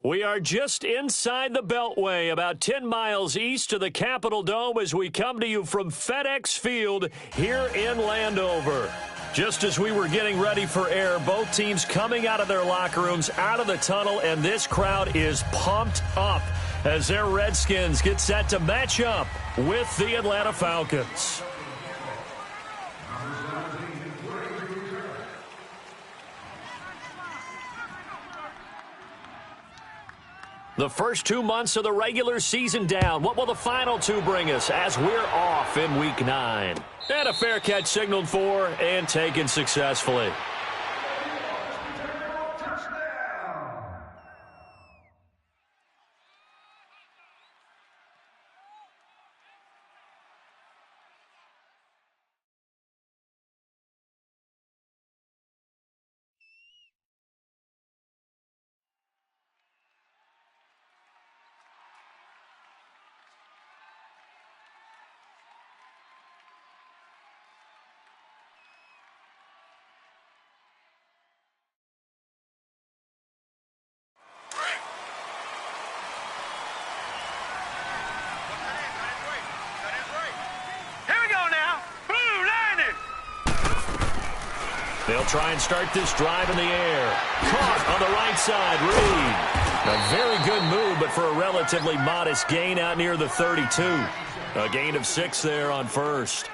We are just inside the Beltway, about 10 miles east of the Capitol Dome as we come to you from FedEx Field here in Landover. Just as we were getting ready for air, both teams coming out of their locker rooms, out of the tunnel, and this crowd is pumped up as their Redskins get set to match up with the Atlanta Falcons. The first 2 months of the regular season down. What will the final two bring us as we're off in Week 9? And a fair catch signaled for and taken successfully. They'll try and start this drive in the air. Caught on the right side, Reed. A very good move, but for a relatively modest gain out near the 32. A gain of 6 there on first.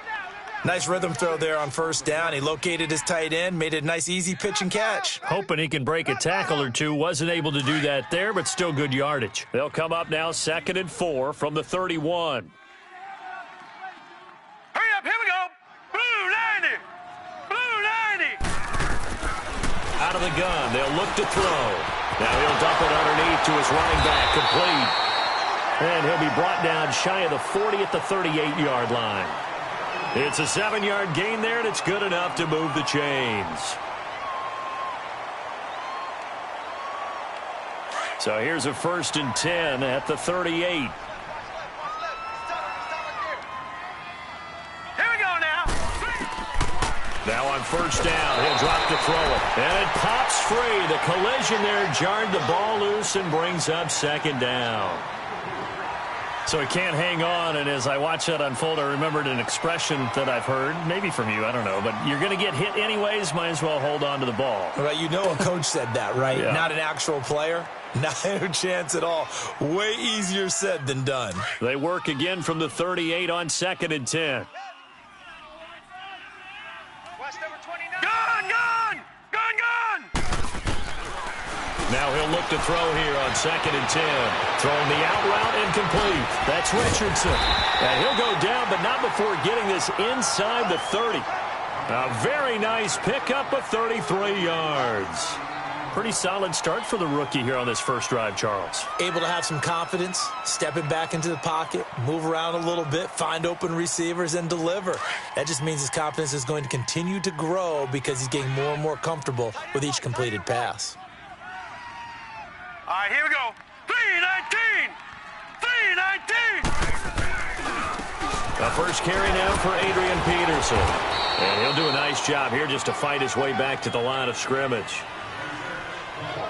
Nice rhythm throw there on first down. He located his tight end, made it a nice, easy pitch and catch. Hoping he can break a tackle or two. Wasn't able to do that there, but still good yardage. They'll come up now 2nd and 4 from the 31. Hurry up, here we go. Blue 90. Blue 90. Out of the gun, they'll look to throw. Now he'll dump it underneath to his running back, complete. And he'll be brought down shy of the 40 at the 38-yard line. It's a 7-yard gain there, and it's good enough to move the chains. So here's a 1st and 10 at the 38. Now on first down, he'll drop to throw it. And it pops free. The collision there jarred the ball loose and brings up 2nd down. So he can't hang on, and as I watch that unfold, I remembered an expression that I've heard, maybe from you, I don't know, but you're going to get hit anyways, might as well hold on to the ball. Right, you know a coach said that, right? Yeah. Not an actual player. Not a chance at all. Way easier said than done. They work again from the 38 on 2nd and 10. Now he'll look to throw here on 2nd and 10. Throwing the out route incomplete. That's Richardson. And he'll go down, but not before getting this inside the 30. A very nice pickup of 33 yards. Pretty solid start for the rookie here on this first drive, Charles. Able to have some confidence, stepping back into the pocket, move around a little bit, find open receivers, and deliver. That just means his confidence is going to continue to grow because he's getting more and more comfortable with each completed pass. All right, here we go. 319! 319! The first carry now for Adrian Peterson. And he'll do a nice job here just to fight his way back to the line of scrimmage.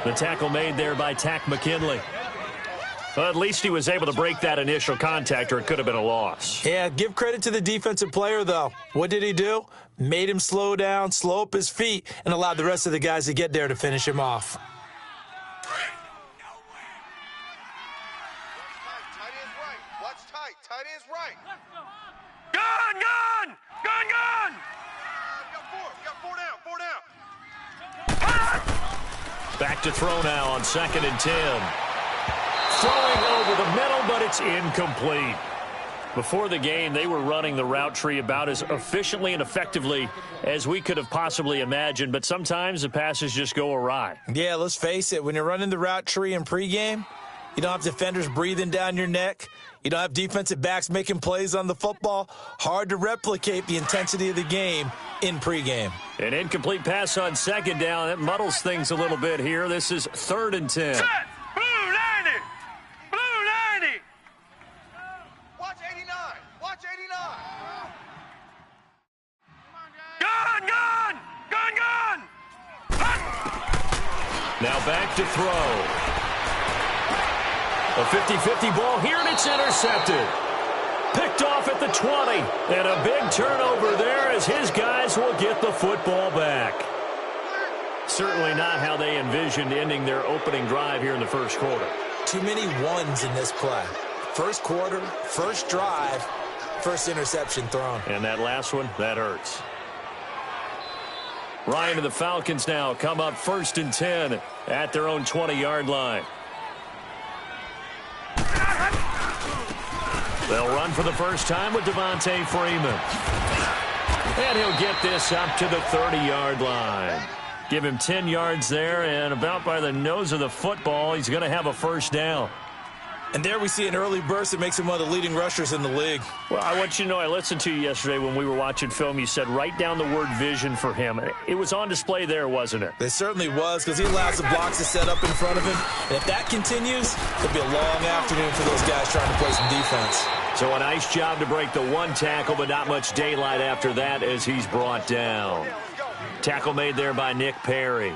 The tackle made there by Tack McKinley. Well, at least he was able to break that initial contact, or it could have been a loss. Yeah, give credit to the defensive player, though. What did he do? Made him slow down, slow up his feet, and allowed the rest of the guys to get there to finish him off. Back to throw now on 2nd and 10. Throwing over the middle, but it's incomplete. Before the game, they were running the route tree about as efficiently and effectively as we could have possibly imagined, but sometimes the passes just go awry. Yeah, let's face it. When you're running the route tree in pregame, you don't have defenders breathing down your neck. You don't have defensive backs making plays on the football. Hard to replicate the intensity of the game in pregame. An incomplete pass on 2nd down. That muddles things a little bit here. This is 3rd and 10. Set! Blue 90! Blue 90! Watch 89! Watch 89! Gun! Gun! Gun! Gun! Now back to throw. A 50-50 ball here, and it's intercepted. Picked off at the 20. And a big turnover there as his guys will get the football back. Certainly not how they envisioned ending their opening drive here in the first quarter. Too many ones in this play. First quarter, first drive, first interception thrown. And that last one, that hurts. Ryan and the Falcons now come up 1st and 10 at their own 20-yard line. They'll run for the first time with Devontae Freeman. And he'll get this up to the 30-yard line. Give him 10 yards there, and about by the nose of the football, he's going to have a first down. And there we see an early burst that makes him one of the leading rushers in the league. Well, I want you to know, I listened to you yesterday when we were watching film. You said write down the word vision for him. It was on display there, wasn't it? It certainly was, because he allows the blocks to set up in front of him. And if that continues, it'll be a long afternoon for those guys trying to play some defense. So a nice job to break the one tackle, but not much daylight after that as he's brought down. Tackle made there by Nick Perry.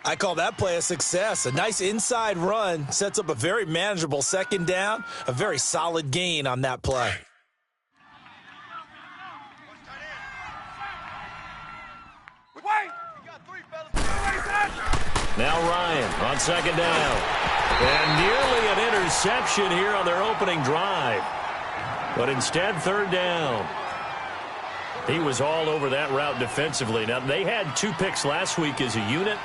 I call that play a success. A nice inside run sets up a very manageable second down, a very solid gain on that play. Now Ryan on second down. And nearly an interception here on their opening drive. But instead, third down. He was all over that route defensively. Now, they had 2 picks last week as a unit.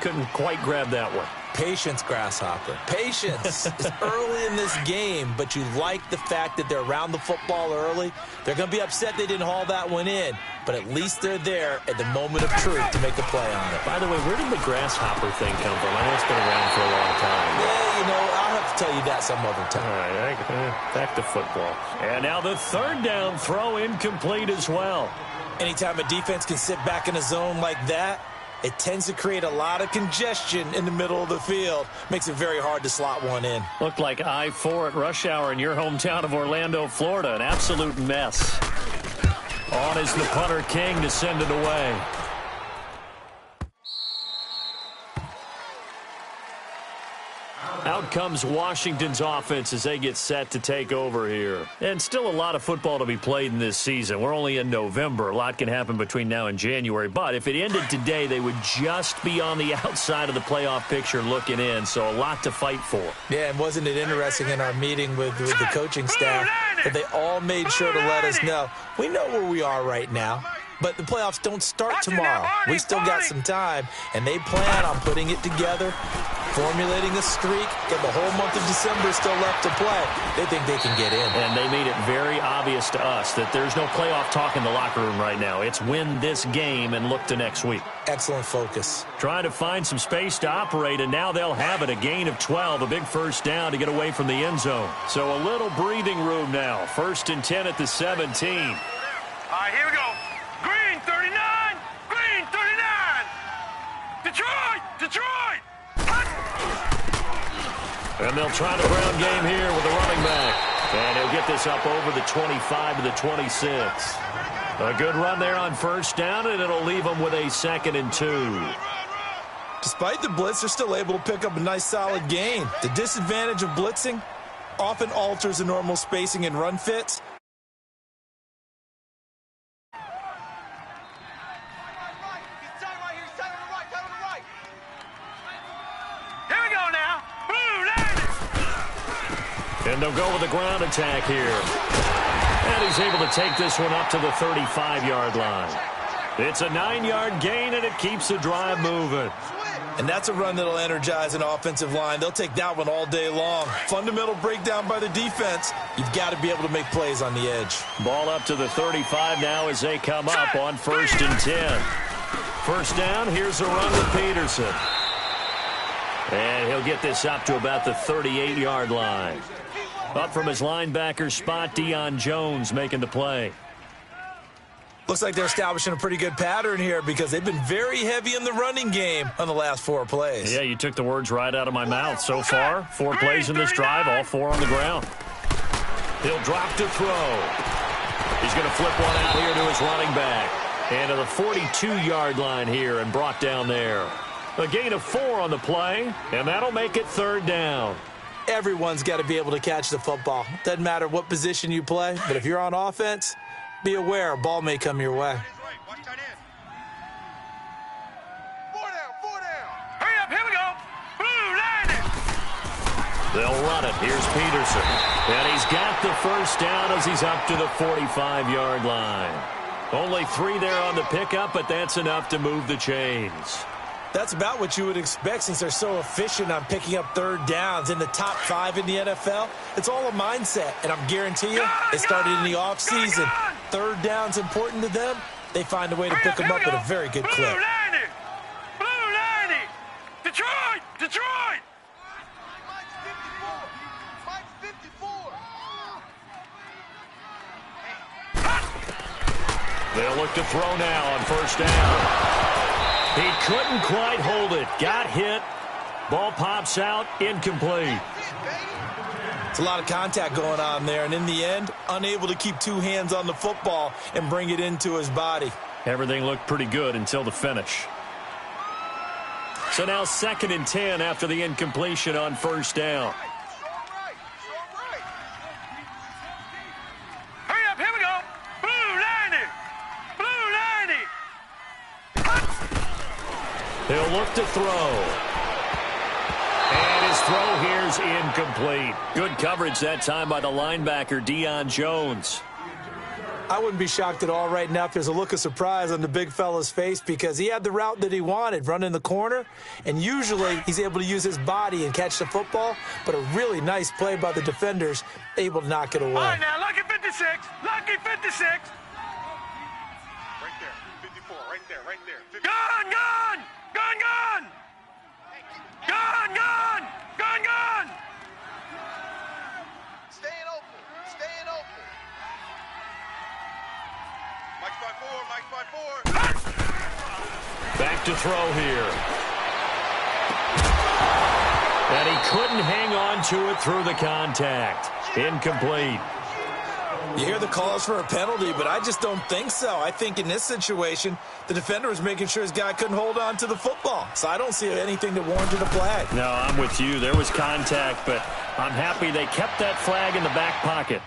Couldn't quite grab that one. Patience, Grasshopper. Patience. It's early in this game, but you like the fact that they're around the football early. They're going to be upset they didn't haul that one in, but at least they're there at the moment of truth to make a play on it. By the way, where did the Grasshopper thing come from? I know it's been around for a long time. Yeah, you know, I'll have to tell you that some other time. All right, back to football. And now the third down throw incomplete as well. Anytime a defense can sit back in a zone like that, it tends to create a lot of congestion in the middle of the field. Makes it very hard to slot one in. Looked like I-4 at rush hour in your hometown of Orlando, Florida. An absolute mess. On is the punter King to send it away. Out comes Washington's offense as they get set to take over here. And still a lot of football to be played in this season. We're only in November. A lot can happen between now and January. But if it ended today, they would just be on the outside of the playoff picture looking in. So a lot to fight for. Yeah, and wasn't it interesting in our meeting with the coaching staff that they all made sure to let us know, we know where we are right now. But the playoffs don't start tomorrow. We still got some time, and they plan on putting it together, formulating a streak, and the whole month of December is still left to play. They think they can get in. And they made it very obvious to us that there's no playoff talk in the locker room right now. It's win this game and look to next week. Excellent focus. Trying to find some space to operate, and now they'll have it. A gain of 12, a big first down to get away from the end zone. So a little breathing room now. 1st and 10 at the 17. All right, here we go. Green 39! Green 39! Detroit! Detroit! And they'll try the ground game here with the running back. And he'll get this up over the 25 to the 26. A good run there on first down, and it'll leave them with a 2nd and 2. Despite the blitz, they're still able to pick up a nice solid gain. The disadvantage of blitzing often alters the normal spacing and run fits. And they'll go with the ground attack here. And he's able to take this one up to the 35-yard line. It's a 9-yard gain, and it keeps the drive moving. And that's a run that'll energize an offensive line. They'll take that one all day long. Fundamental breakdown by the defense. You've got to be able to make plays on the edge. Ball up to the 35 now as they come up on 1st and 10. First down, here's a run with Peterson. And he'll get this up to about the 38-yard line. Up from his linebacker spot, Deion Jones making the play. Looks like they're establishing a pretty good pattern here because they've been very heavy in the running game on the last 4 plays. Yeah, you took the words right out of my mouth. So far, 4 plays in this drive, all 4 on the ground. He'll drop to throw. He's going to flip one out here to his running back. And to the 42-yard line here and brought down there. A gain of 4 on the play, and that'll make it 3rd down. Everyone's got to be able to catch the football. Doesn't matter what position you play, but if you're on offense, be aware a ball may come your way. Hurry up, here we go. Blue line. They'll run it. Here's Peterson. And he's got the first down as he's up to the 45-yard line. Only 3 there on the pickup, but that's enough to move the chains. That's about what you would expect since they're so efficient on picking up third downs. In the top 5 in the NFL, it's all a mindset. And I'm guarantee you, it started in the offseason. Third down's important to them. They find a way to pick them up at a very good clip. Blue line. Detroit. Detroit. They'll look to throw now on first down. He couldn't quite hold it. Got hit. Ball pops out. Incomplete. It's a lot of contact going on there, and in the end, unable to keep 2 hands on the football and bring it into his body. Everything looked pretty good until the finish. So now 2nd and 10 after the incompletion on first down. Hurry up, here we go. Blue line. He'll look to throw. And his throw here's incomplete. Good coverage that time by the linebacker, Deion Jones. I wouldn't be shocked at all right now if there's a look of surprise on the big fella's face because he had the route that he wanted, running the corner, and usually he's able to use his body and catch the football, but a really nice play by the defenders, able to knock it away. All right, now, lucky 56. Lucky 56. Right there, 54, right there. 54. Gun! Staying open. Mike's by four. Back to throw here. And he couldn't hang on to it through the contact. Incomplete. You hear the calls for a penalty, but I just don't think so. I think in this situation, the defender was making sure his guy couldn't hold on to the football. So I don't see anything that warranted a flag. No, I'm with you. There was contact, but I'm happy they kept that flag in the back pocket.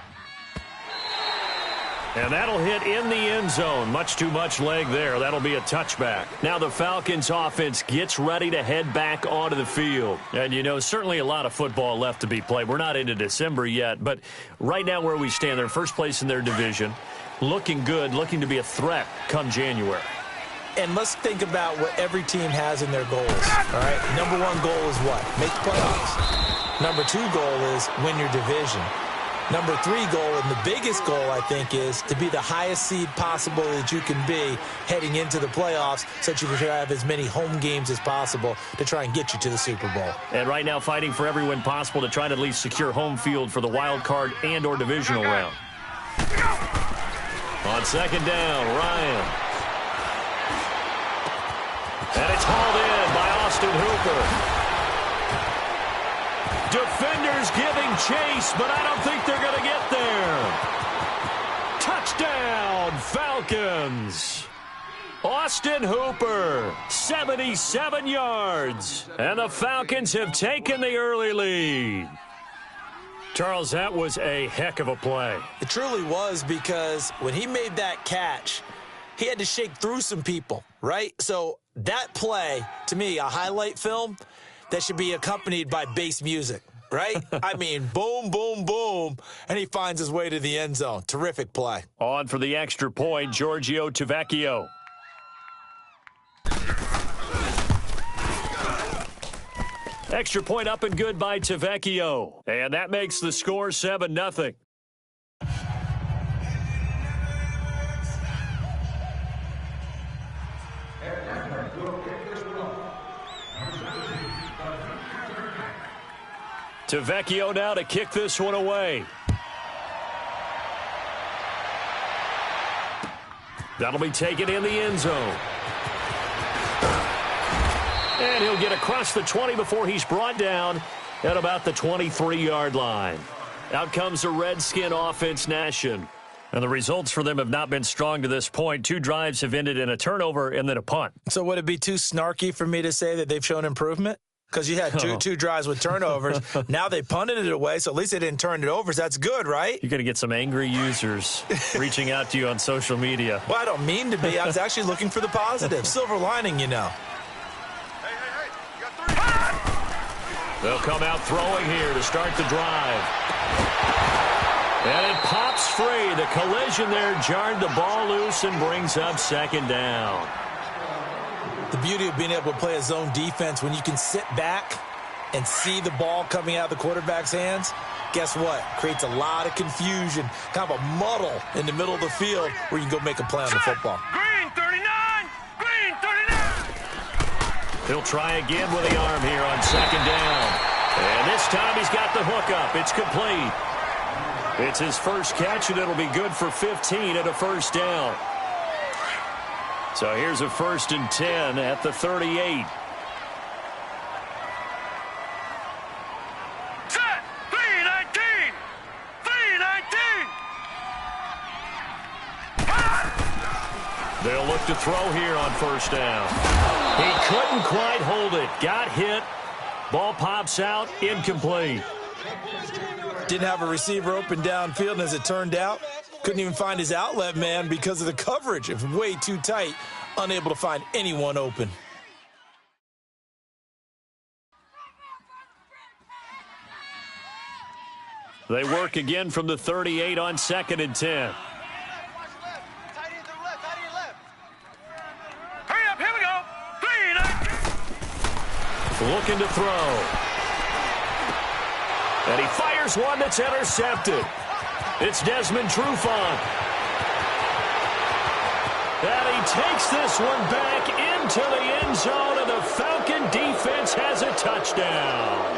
And that'll hit in the end zone. Much too much leg there. That'll be a touchback. Now the Falcons offense gets ready to head back onto the field. And, you know, certainly a lot of football left to be played. We're not into December yet, but right now where we stand, they're first place in their division. Looking good, looking to be a threat come January. And let's think about what every team has in their goals, all right? Number 1 goal is what? Make the playoffs. Number 2 goal is win your division. Number 3 goal, and the biggest goal, I think, is to be the highest seed possible that you can be heading into the playoffs so that you can have as many home games as possible to try and get you to the Super Bowl. And right now fighting for every win possible to try to at least secure home field for the wild card and or divisional round. On second down, Ryan. And it's hauled in by Austin Hooper. Defenders giving chase, but I don't think they're going to get there. Touchdown, Falcons. Austin Hooper, 77 yards. And the Falcons have taken the early lead. Charles, that was a heck of a play. It truly was, because when he made that catch, he had to shake through some people, right? So that play, to me, a highlight film that should be accompanied by bass music, right? I mean, boom, boom, boom, and he finds his way to the end zone. Terrific play. On for the extra point, Giorgio Tavecchio. Extra point up and good by Tavecchio. And that makes the score 7-0. Tavecchio now to kick this one away. That'll be taken in the end zone. And he'll get across the 20 before he's brought down at about the 23-yard line. Out comes the Redskin offense nation. And the results for them have not been strong to this point. 2 drives have ended in a turnover and then a punt. So would it be too snarky for me to say that they've shown improvement? because you had two drives with turnovers. Now they punted it away, so at least they didn't turn it over. So that's good, right? You're going to get some angry users reaching out to you on social media. Well, I don't mean to be. I was actually looking for the positive. Silver lining, you know. Hey, you got 3. They'll come out throwing here to start the drive. And it pops free. The collision there jarred the ball loose and brings up second down. The beauty of being able to play a zone defense, when you can sit back and see the ball coming out of the quarterback's hands, guess what? Creates a lot of confusion, kind of a muddle in the middle of the field where you can go make a play on the football. Green 39! Green 39! He'll try again with the arm here on second down. And this time he's got the hook up. It's complete. It's his first catch, and it'll be good for 15 at a first down. So here's a 1st and 10 at the 38. Set! 319! 319! They'll look to throw here on first down. He couldn't quite hold it. Got hit. Ball pops out. Incomplete. Didn't have a receiver open downfield, and as it turned out, couldn't even find his outlet man because of the coverage. It was way too tight, unable to find anyone open. They work again from the 38 on 2nd and 10. Hurry up, here we go! 319! Looking to throw. And he fires one that's intercepted. It's Desmond Trufant. And he takes this one back into the end zone, and the Falcon defense has a touchdown.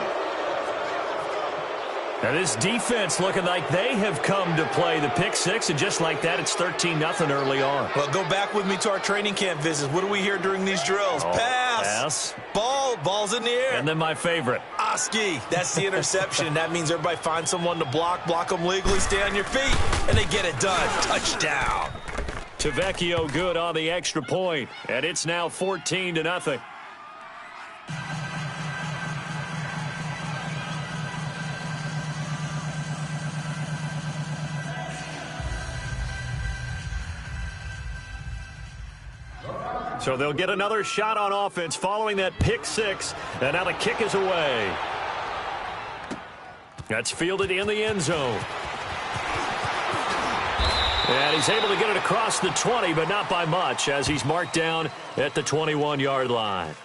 And this defense looking like they have come to play. The pick six, and just like that, it's 13-0 early on. Well, go back with me to our training camp visits. What do we hear during these drills? Pass. Ball's in the air. And then my favorite. Oski. That's the interception. That means everybody finds someone to block them legally, stay on your feet, and they get it done. Touchdown. Tavecchio good on the extra point, and it's now 14-0. So they'll get another shot on offense following that pick six, and now the kick is away. That's fielded in the end zone. And he's able to get it across the 20, but not by much, as he's marked down at the 21-yard line.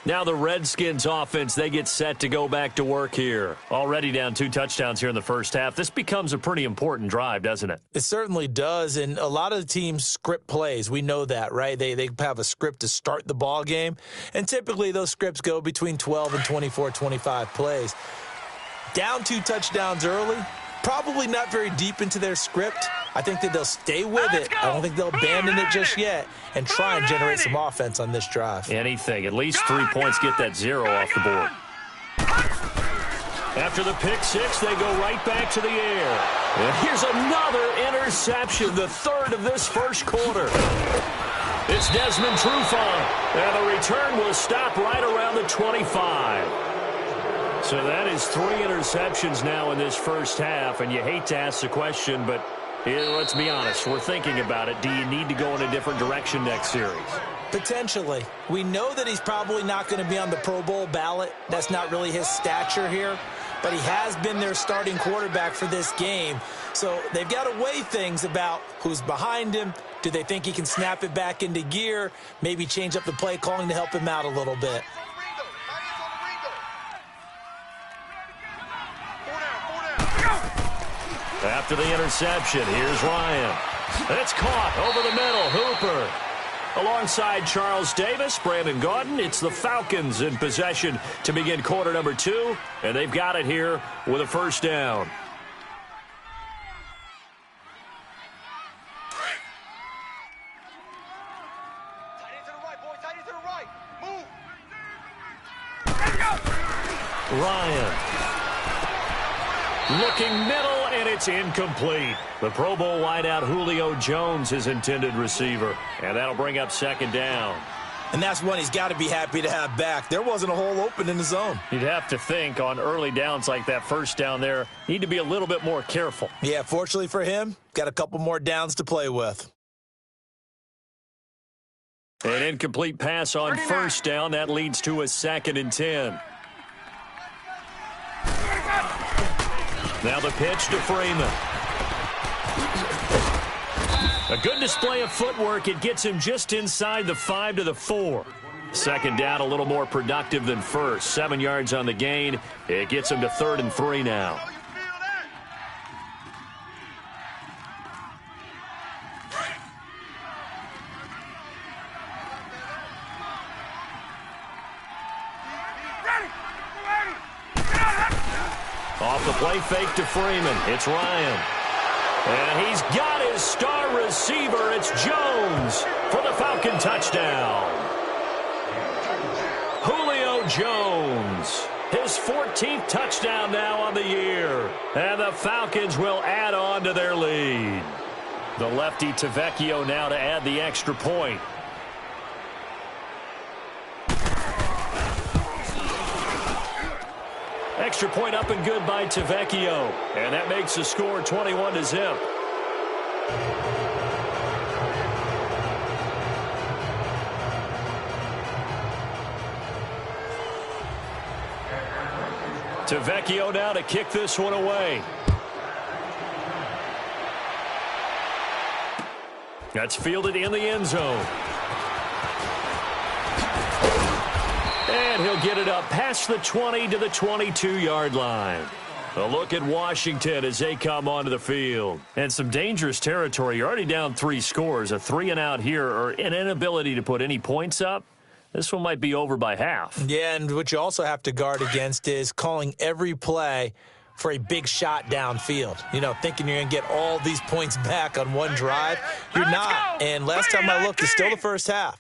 Now the Redskins offense, they get set to go back to work here. Already down 2 touchdowns here in the first half. This becomes a pretty important drive, doesn't it? It certainly does, and a lot of the teams script plays. We know that, right? They have a script to start the ball game, and typically those scripts go between 12 and 24, 25 plays. Down 2 touchdowns early, probably not very deep into their script. I think that they'll stay with it. I don't think they'll abandon it just yet and try and generate some offense on this drive. Anything. At least 3 points, get that 0 off the board. After the pick six, they go right back to the air. And here's another interception, the 3rd of this first quarter. It's Desmond Trufant, and the return will stop right around the 25. So that is 3 interceptions now in this first half, and you hate to ask the question, but let's be honest, we're thinking about it. Do you need to go in a different direction next series? Potentially. We know that he's probably not going to be on the Pro Bowl ballot. That's not really his stature here, but he has been their starting quarterback for this game. So they've got to weigh things about who's behind him. Do they think he can snap it back into gear? Maybe change up the play calling to help him out a little bit. After the interception, here's Ryan. It's caught over the middle. Hooper. Alongside Charles Davis, Brandon Gaudin, it's the Falcons in possession to begin quarter number 2, and they've got it here with a first down. Ryan. Looking middle, and it's incomplete. The Pro Bowl wideout Julio Jones, his intended receiver. And that'll bring up second down. And that's one he's got to be happy to have back. There wasn't a hole open in the zone. You'd have to think on early downs like that first down there, need to be a little bit more careful. Yeah, fortunately for him, got a couple more downs to play with. An incomplete pass on first down. That leads to a 2nd and 10. Now the pitch to Freeman. A good display of footwork. It gets him just inside the 5 to the 4. 2nd down, a little more productive than first. 7 yards on the gain. It gets him to 3rd and 3 now. Off the play fake to Freeman. It's Ryan. And he's got his star receiver. It's Jones for the Falcon touchdown. Julio Jones. His 14th touchdown now on the year. And the Falcons will add on to their lead. The lefty Tavecchio now to add the extra point. Extra point up and good by Tavecchio. And that makes the score 21-0. Tavecchio now to kick this one away. That's fielded in the end zone. And he'll get it up past the 20 to the 22-yard line. A look at Washington as they come onto the field. And some dangerous territory. You're already down 3 scores. A 3-and-out here, or an inability to put any points up. This one might be over by half. Yeah, and what you also have to guard against is calling every play for a big shot downfield. You know, thinking you're going to get all these points back on one drive. You're not. And last time I looked, it's still the first half.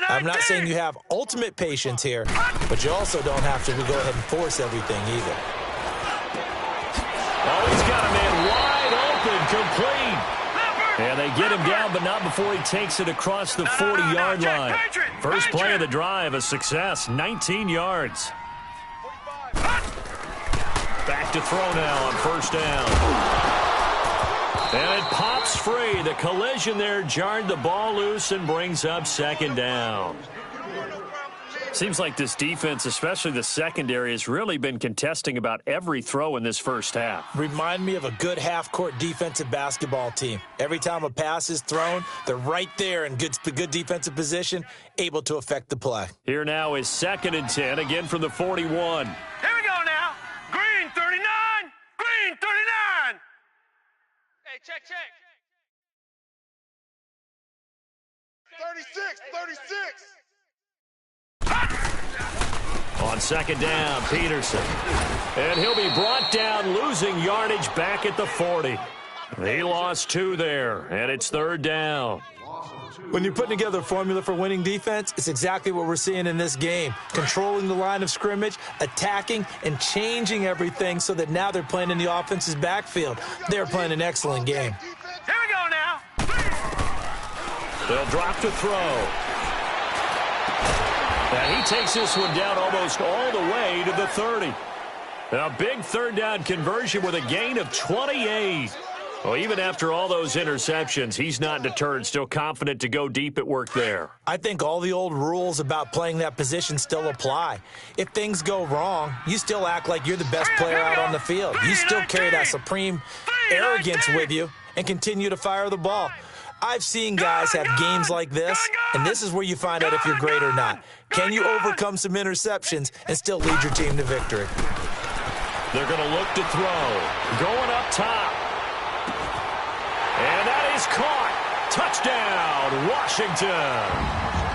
I'm not saying you have ultimate patience here, but you also don't have to go ahead and force everything either. Oh, he's got a man wide open, complete. And they get him down, but not before he takes it across the 40-yard line. First play of the drive, a success, 19 yards. Back to throw now on first down. And it pops free. The collision there jarred the ball loose and brings up 2nd down. Seems like this defense, especially the secondary, has really been contesting about every throw in this first half. Remind me of a good half-court defensive basketball team. Every time a pass is thrown, they're right there in good defensive position, able to affect the play. Here now is 2nd and 10, again from the 41. Here we go now. Green 39. Green 39. Hey, check. 36. On 2nd down, Peterson. And he'll be brought down, losing yardage back at the 40. He lost 2 there, and it's 3rd down. When you're putting together a formula for winning defense, it's exactly what we're seeing in this game. Controlling the line of scrimmage, attacking, and changing everything so that now they're playing in the offense's backfield. They're playing an excellent game. Here we go now. They'll drop to throw. And he takes this one down almost all the way to the 30. A big 3rd down conversion with a gain of 28. Well, even after all those interceptions, he's not deterred, still confident to go deep at work there. I think all the old rules about playing that position still apply. If things go wrong, you still act like you're the best player out on the field. You still carry that supreme arrogance with you and continue to fire the ball. I've seen guys have games like this, and this is where you find out if you're great or not. Can you overcome some interceptions and still lead your team to victory? They're going to look to throw. Going up top. And that is caught. Touchdown, Washington.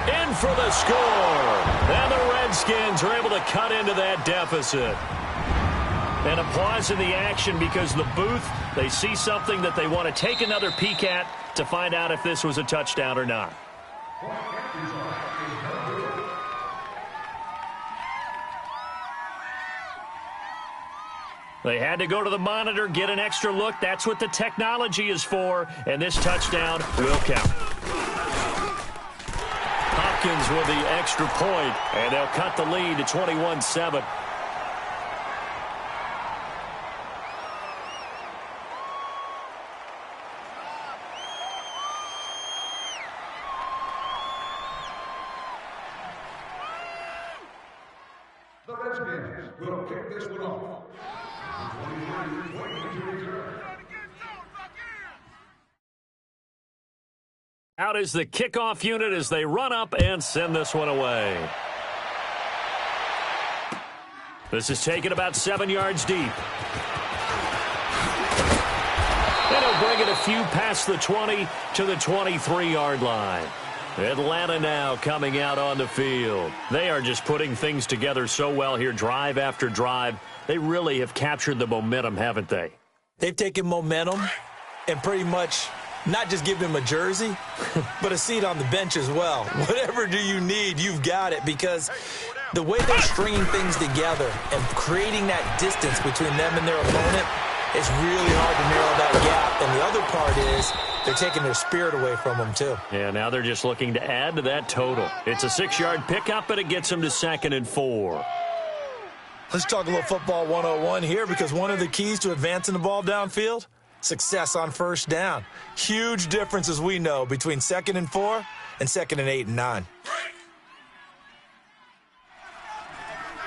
In for the score. And the Redskins are able to cut into that deficit. And a pause in the action because the booth, they see something that they want to take another peek at to find out if this was a touchdown or not. They had to go to the monitor, get an extra look. That's what the technology is for. And this touchdown will count. Falcons with the extra point, and they'll cut the lead to 21-7. The Redskins will kick this one off. Out is the kickoff unit as they run up and send this one away. This is taken about 7 yards deep. And he'll bring it a few past the 20 to the 23-yard line. Atlanta now coming out on the field. They are just putting things together so well here, drive after drive. They really have captured the momentum, haven't they? They've taken momentum and pretty much not just give him a jersey, but a seat on the bench as well. Whatever do you need, you've got it, because the way they're stringing things together and creating that distance between them and their opponent, it's really hard to narrow that gap. And the other part is they're taking their spirit away from them, too. Yeah, now they're just looking to add to that total. It's a 6-yard pickup, but it gets them to 2nd and 4. Let's talk a little football 101 here, because one of the keys to advancing the ball downfield, success on first down. Huge difference, as we know, between 2nd and 4 and 2nd and 8 and 9.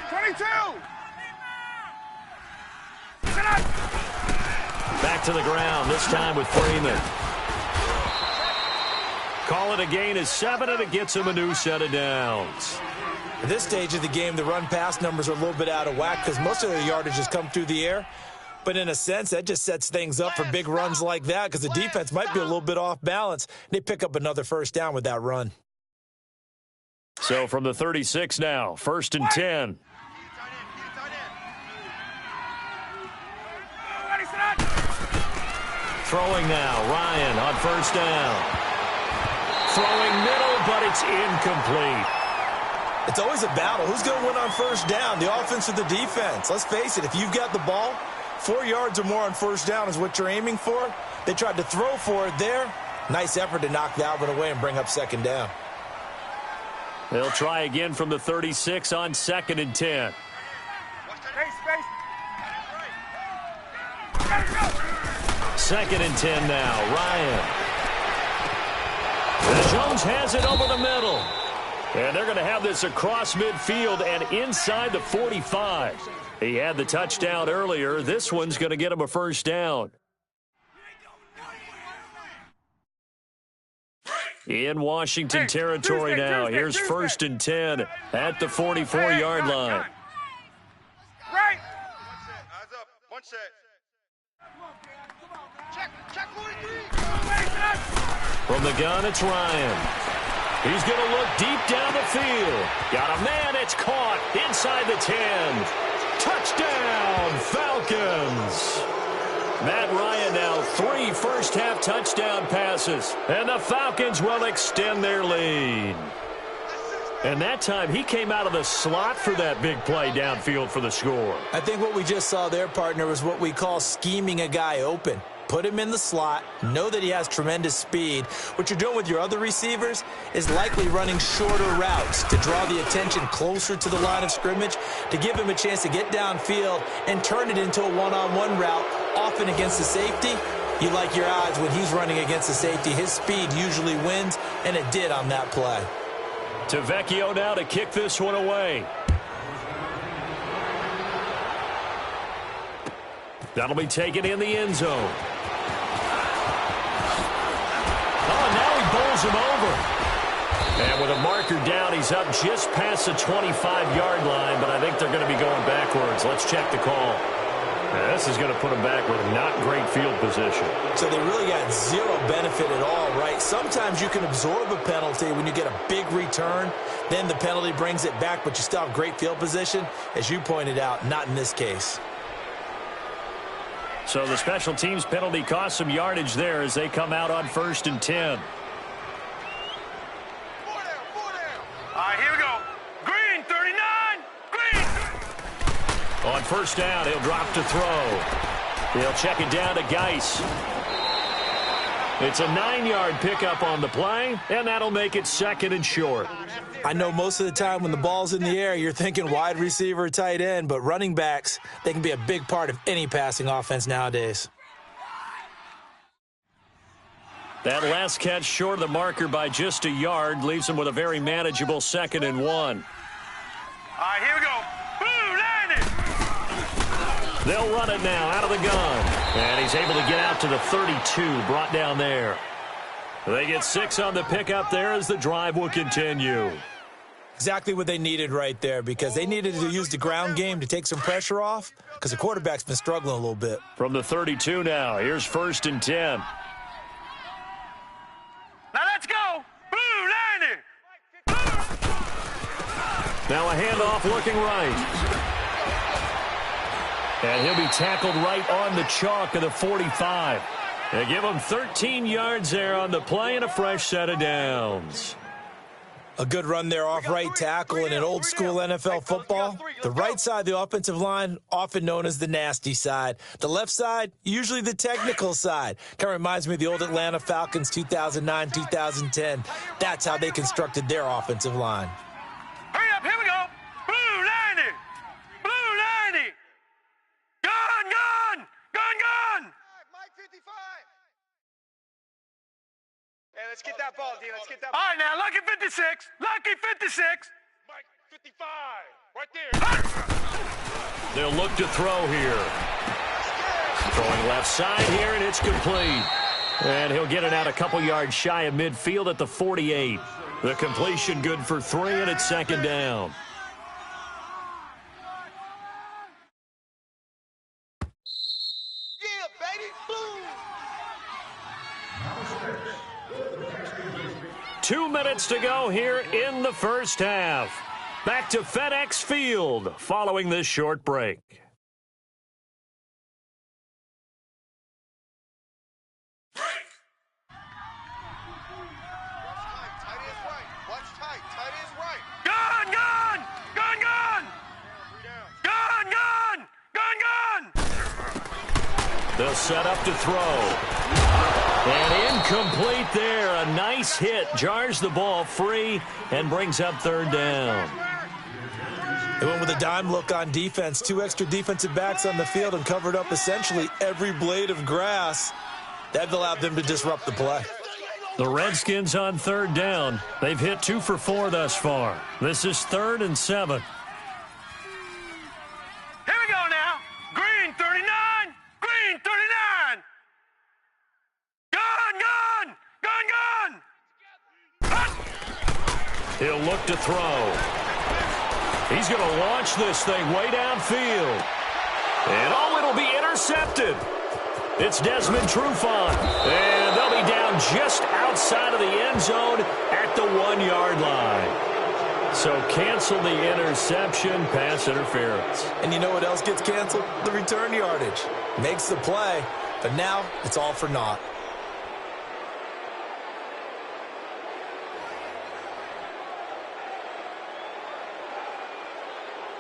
22! Back to the ground, this time with Freeman. Call it a gain of 7, and it gets him a new set of downs. At this stage of the game, the run-pass numbers are a little bit out of whack because most of the yardage has come through the air. But in a sense, that just sets things up for big runs like that because the defense might be a little bit off balance. They pick up another first down with that run. So from the 36 now, 1st and 10. Throwing now, Ryan on first down. Throwing middle, but it's incomplete. It's always a battle. Who's going to win on first down, the offense or the defense? Let's face it, if you've got the ball, 4 yards or more on first down is what you're aiming for. They tried to throw for it there. Nice effort to knock that one away and bring up 2nd down. They'll try again from the 36 on 2nd and 10. Second and 10 now. Ryan. And Jones has it over the middle. And they're going to have this across midfield and inside the 45. He had the touchdown earlier. This one's going to get him a first down. In Washington territory now. Here's 1st and 10 at the 44-yard line. Right. Eyes up. One set. From the gun, it's Ryan. He's going to look deep down the field. Got a man. It's caught inside the 10. Touchdown, Falcons. Matt Ryan now 3 first-half touchdown passes. And the Falcons will extend their lead. And that time, he came out of the slot for that big play downfield for the score. I think what we just saw there, partner, was what we call scheming a guy open. Put him in the slot, know that he has tremendous speed. What you're doing with your other receivers is likely running shorter routes to draw the attention closer to the line of scrimmage, to give him a chance to get downfield and turn it into a one-on-one route, often against the safety. You like your odds when he's running against the safety. His speed usually wins, and it did on that play. To Vecchio now to kick this one away. That'll be taken in the end zone. Oh, now he bowls him over. And with a marker down, he's up just past the 25-yard line, but I think they're going to be going backwards. Let's check the call. Now, this is going to put them back with not great field position. So they really got zero benefit at all, right? Sometimes you can absorb a penalty when you get a big return. Then the penalty brings it back, but you still have great field position. As you pointed out, not in this case. So the special teams penalty cost some yardage there as they come out on 1st and 10. All right, here we go. Green, 39. Green. On first down, he'll drop to throw. He'll check it down to Geis. It's a 9-yard pickup on the play, and that'll make it 2nd and short. I know most of the time when the ball's in the air, you're thinking wide receiver, tight end, but running backs, they can be a big part of any passing offense nowadays. That last catch short of the marker by just a yard leaves him with a very manageable 2nd and 1. All right, here we go. Boom, landed. They'll run it now out of the gun. And he's able to get out to the 32, brought down there. They get 6 on the pickup there as the drive will continue. Exactly what they needed right there, because they needed to use the ground game to take some pressure off, because the quarterback's been struggling a little bit. From the 32 now, here's 1st and 10. Now let's go. Boom, landed. Now a handoff looking right. And he'll be tackled right on the chalk of the 45. They give him 13 yards there on the play and a fresh set of downs. A good run there off right tackle in an old-school NFL football. The right side of the offensive line, often known as the nasty side. The left side, usually the technical side. Kind of reminds me of the old Atlanta Falcons 2009-2010. That's how they constructed their offensive line. Hurry up, here we go. Blue landed. Blue landed. Gun, gun, gun, gun. Mike 55. Hey, let's get that ball, D. Let's get that All ball. right, now, Lucky 56. Lucky 56. Mike 55. Right there. They'll look to throw here. Throwing left side here, and it's complete. And he'll get it out a couple yards shy of midfield at the 48. The completion good for 3, and it's 2nd down. Yeah, baby. Boom. 2 minutes to go here in the first half. Back to FedEx Field following this short break. Tight is right. Watch tight. Tight is right. Gun, gun, gun, gun. Gun, gun, gun, gun. They'll set up to throw. And incomplete there. A nice hit. Jars the ball free and brings up 3rd down. They went with a dime look on defense. 2 extra defensive backs on the field and covered up essentially every blade of grass. That allowed them to disrupt the play. The Redskins on 3rd down. They've hit 2 for 4 thus far. This is 3rd and 7. Here we go now. Green 39. Green 39. Gun, gun, gun, gun. He'll look to throw. He's going to launch this thing way downfield. And it'll be intercepted. It's Desmond Trufant. And they'll be down just outside of the end zone at the 1-yard line. So cancel the interception, pass interference. And you know what else gets canceled? The return yardage. Makes the play, but now it's all for naught.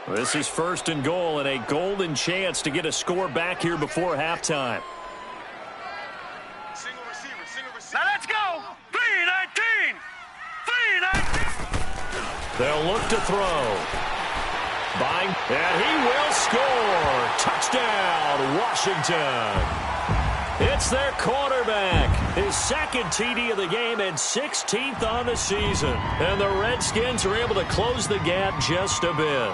This is 1st and goal and a golden chance to get a score back here before halftime. Single receiver. Single receiver. Now let's go. 319. 319. They'll look to throw. Buying, and he will score. Touchdown, Washington. It's their quarterback. His 2nd TD of the game and 16th on the season. And the Redskins are able to close the gap just a bit.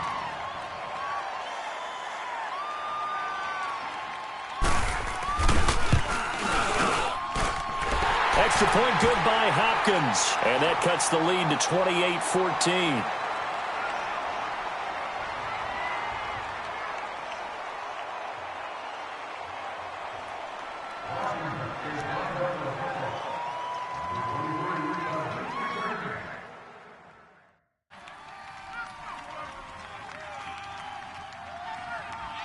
Extra point good by Hopkins. And that cuts the lead to 28-14.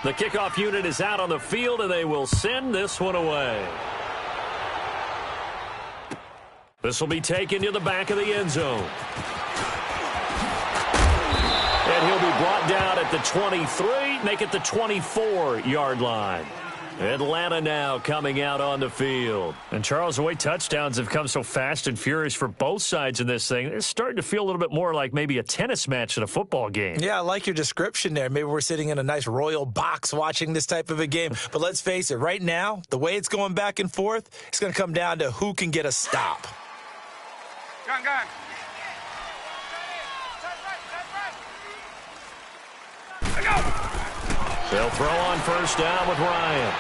The kickoff unit is out on the field, and they will send this one away. This will be taken to the back of the end zone. And he'll be brought down at the 23, make it the 24-yard line. Atlanta now coming out on the field. And Charles, the way touchdowns have come so fast and furious for both sides in this thing, it's starting to feel a little bit more like maybe a tennis match in a football game. Yeah, I like your description there. Maybe we're sitting in a nice royal box watching this type of a game. But let's face it, right now, the way it's going back and forth, it's going to come down to who can get a stop. Gun. They'll throw on first down with Ryan.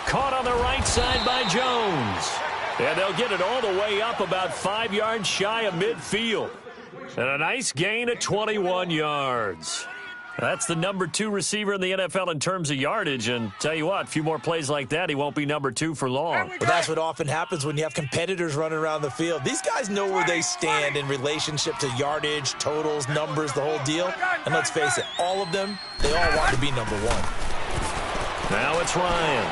Caught on the right side by Jones. And they'll get it all the way up about 5 yards shy of midfield. And a nice gain of 21 yards. That's the number 2 receiver in the NFL in terms of yardage. And tell you what, a few more plays like that, he won't be number 2 for long. But that's what often happens when you have competitors running around the field. These guys know where they stand in relationship to yardage, totals, numbers, the whole deal. And let's face it, all of them, they all want to be number 1. Now it's Ryan.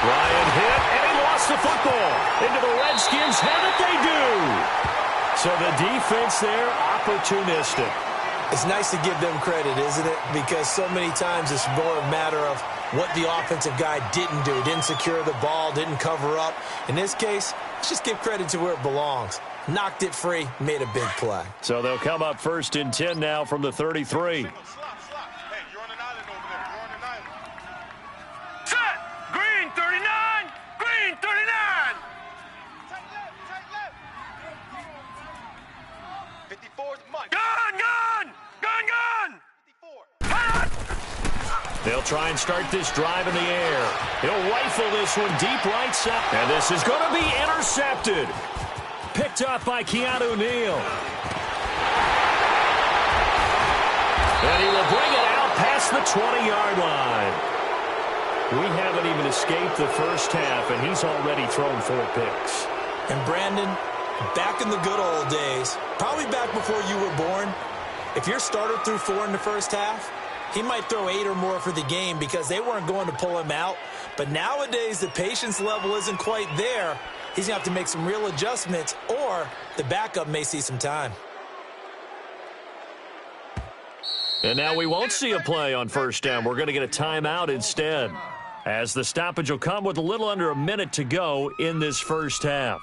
Ryan hit, and he lost the football. Into the Redskins' head that they do. So the defense there, opportunistic. It's nice to give them credit, isn't it? Because so many times it's more a matter of what the offensive guy didn't do. Didn't secure the ball, didn't cover up. In this case, let's just give credit to where it belongs. Knocked it free, made a big play. So they'll come up 1st and 10 now from the 33. Hey, you're on an island over there. You're on an island. Set. Green 39. Green 39. Tight left. 54 is Mike. Gun. 54. They'll try and start this drive in the air. He'll rifle this one deep right side. And this is going to be intercepted. Picked up by Keanu Neal. And he will bring it out past the 20-yard line. We haven't even escaped the first half, and he's already thrown 4 picks. And Brandon, back in the good old days, probably back before you were born, if your starter threw 4 in the first half, he might throw 8 or more for the game because they weren't going to pull him out. But nowadays, the patience level isn't quite there. He's going to have to make some real adjustments, or the backup may see some time. And now we won't see a play on first down. We're going to get a timeout instead, as the stoppage will come with a little under a minute to go in this first half.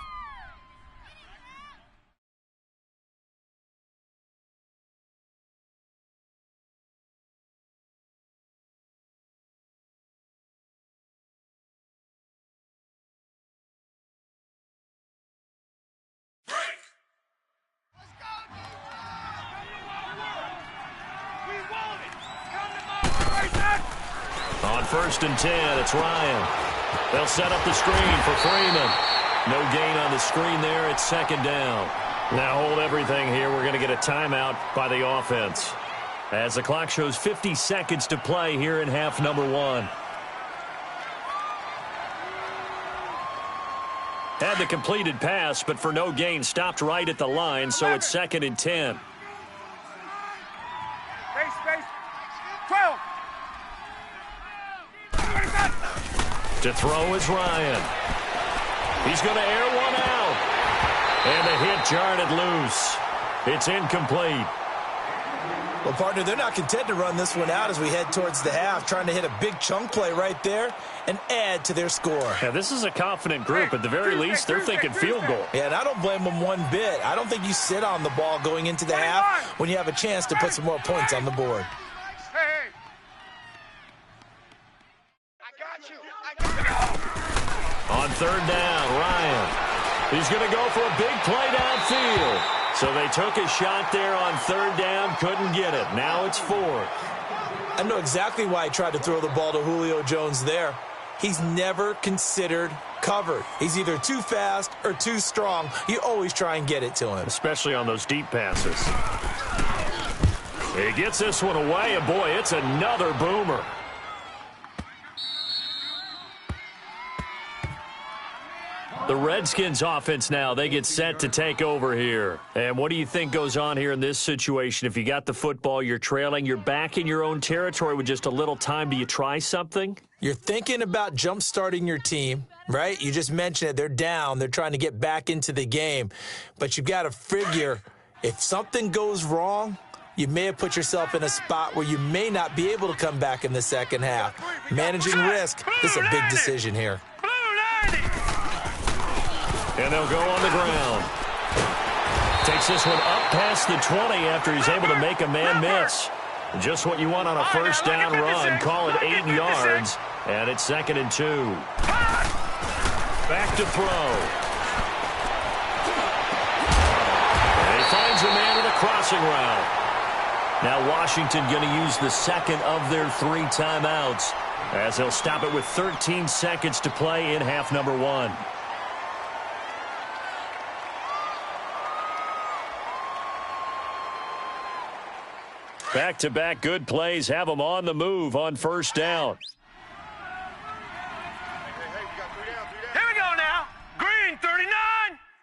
On 1st and 10, it's Ryan. They'll set up the screen for Freeman. No gain on the screen there. It's 2nd down. Now hold everything here. We're going to get a timeout by the offense, as the clock shows 50 seconds to play here in half number 1. Had the completed pass, but for no gain, stopped right at the line, so it's 2nd and 10. Space. 12. To throw is Ryan. He's going to air one out. And the hit jarred it loose. It's incomplete. Well, partner, they're not content to run this one out as we head towards the half, trying to hit a big chunk play right there and add to their score. Yeah, this is a confident group. At the very least, they're thinking field goal. Yeah, and I don't blame them one bit. I don't think you sit on the ball going into the half when you have a chance to put some more points on the board. Hey. On 3rd down, Ryan. He's going to go for a big play downfield. So they took a shot there on 3rd down, couldn't get it. Now it's 4th. I know exactly why I tried to throw the ball to Julio Jones there. He's never considered covered. He's either too fast or too strong. You always try and get it to him. Especially on those deep passes. He gets this one away, and boy, it's another boomer. The Redskins offense now, they get set to take over here. And what do you think goes on here in this situation? If you got the football, you're trailing, you're back in your own territory with just a little time, do you try something? You're thinking about jump-starting your team, right? You just mentioned it. They're down. They're trying to get back into the game. But you've got to figure, if something goes wrong, you may have put yourself in a spot where you may not be able to come back in the second half. Managing risk, this is a big decision here. And they'll go on the ground. Takes this one up past the 20 after he's able to make a man miss. Just what you want on a first down run. Call it 8 yards. And it's 2nd and 2. Back to throw. And he finds a man with a crossing route. Now Washington going to use the second of their 3 timeouts as they'll stop it with 13 seconds to play in half number 1. Back-to-back good plays have them on the move on first down. Here we go now. Green 39.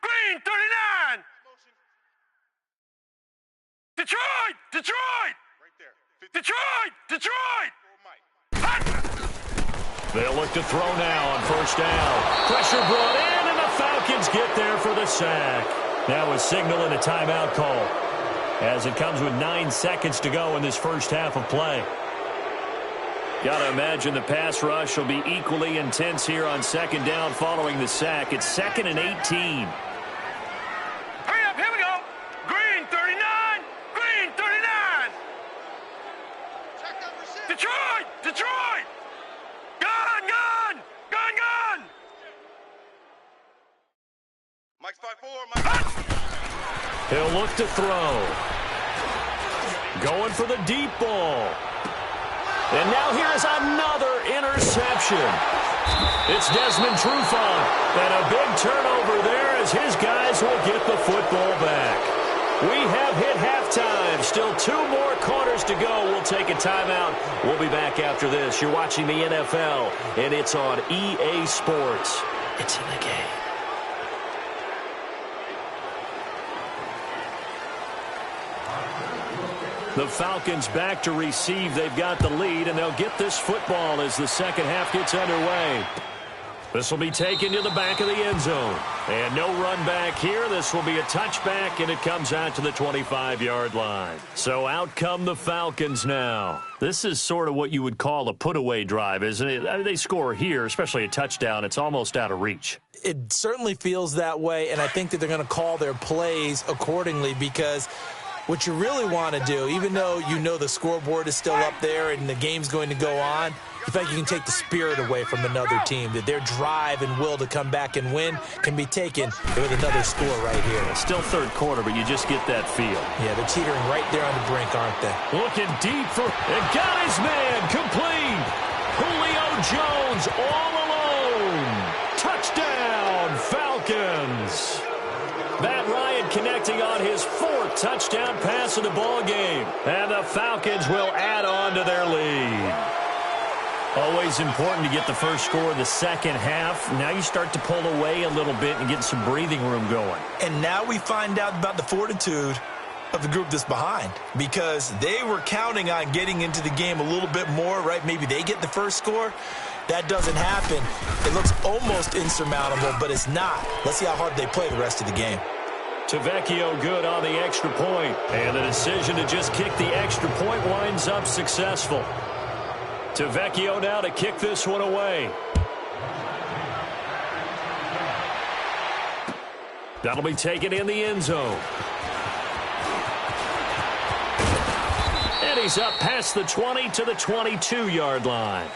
Green 39. Detroit. Detroit. Right there. Detroit. Detroit. They'll look to throw now on first down. Pressure brought in, and the Falcons get there for the sack. Now a signal and a timeout call, as it comes with 9 seconds to go in this first half of play. Got to imagine the pass rush will be equally intense here on second down following the sack. It's 2nd and 18. Hurry up, here we go. Green 39. Green 39. Check that receiver. Detroit. Detroit. Gun, gun. Gun, gun. Mike's 5-4. Mike. He'll look to throw. Going for the deep ball. And now here's another interception. It's Desmond Trufant. And a big turnover there as his guys will get the football back. We have hit halftime. Still 2 more quarters to go. We'll take a timeout. We'll be back after this. You're watching the NFL, and it's on EA Sports. It's in the game. The Falcons back to receive. They've got the lead, and they'll get this football as the second half gets underway. This will be taken to the back of the end zone. And no run back here. This will be a touchback, and it comes out to the 25-yard line. So out come the Falcons now. This is sort of what you would call a put-away drive, isn't it? I mean, they score here, especially a touchdown. It's almost out of reach. It certainly feels that way, and I think that they're going to call their plays accordingly, because what you really want to do, even though you know the scoreboard is still up there and the game's going to go on, you feel like you can take the spirit away from another team, that their drive and will to come back and win can be taken with another score right here. It's still third quarter, but you just get that feel. Yeah, they're teetering right there on the brink, aren't they? Looking deep for, and got his man complete. Julio Jones all alone. Touchdown, Falcons. Matt Ryan connecting on his 4th touchdown pass of the ball game. And the Falcons will add on to their lead. Always important to get the first score of the second half. Now you start to pull away a little bit and get some breathing room going. And now we find out about the fortitude of the group that's behind, because they were counting on getting into the game a little bit more, right? Maybe they get the first score. That doesn't happen. It looks almost insurmountable, but it's not. Let's see how hard they play the rest of the game. Tavecchio good on the extra point, and the decision to just kick the extra point winds up successful. Tavecchio now to kick this one away. That'll be taken in the end zone. And he's up past the 20 to the 22-yard line.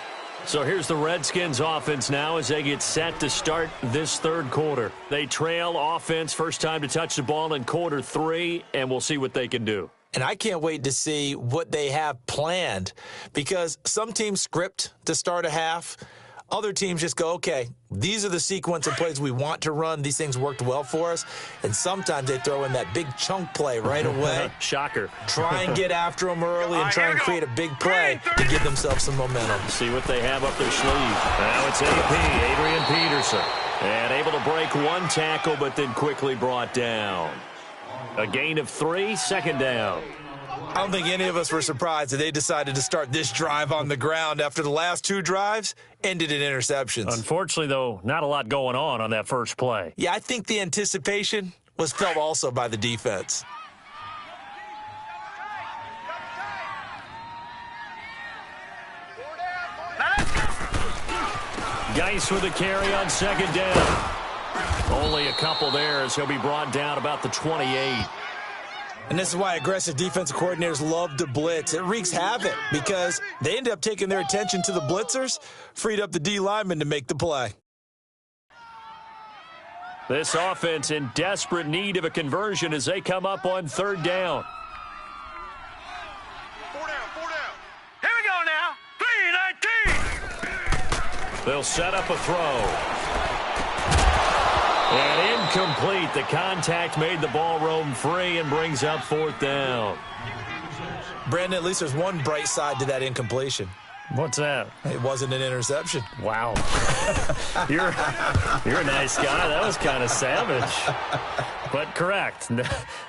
So here's the Redskins offense now as they get set to start this third quarter. They trail offense, first time to touch the ball in quarter 3, and we'll see what they can do. And I can't wait to see what they have planned, because some teams script to start a half. Other teams just go, okay, these are the sequence of plays we want to run. These things worked well for us. And sometimes they throw in that big chunk play right away. Shocker. Try and get after them early and try and create a big play to give themselves some momentum. See what they have up their sleeve. Now it's AP, Adrian Peterson. And able to break one tackle, but then quickly brought down. A gain of 3, second down. I don't think any of us were surprised that they decided to start this drive on the ground after the last 2 drives ended in interceptions. Unfortunately, though, not a lot going on that first play. Yeah, I think the anticipation was felt also by the defense. Nice with the carry on second down. Only a couple there as he'll be brought down about the 28. And this is why aggressive defensive coordinators love to blitz. It wreaks havoc because they end up taking their attention to the blitzers, freed up the D lineman to make the play. This offense in desperate need of a conversion as they come up on third down. 4 down, 4 down. Here we go now. 3-19. They'll set up a throw. And incomplete. The contact made the ball roam free and brings up fourth down. Brandon, at least there's one bright side to that incompletion. What's that? It wasn't an interception. Wow. You're a nice guy. That was kind of savage. But correct.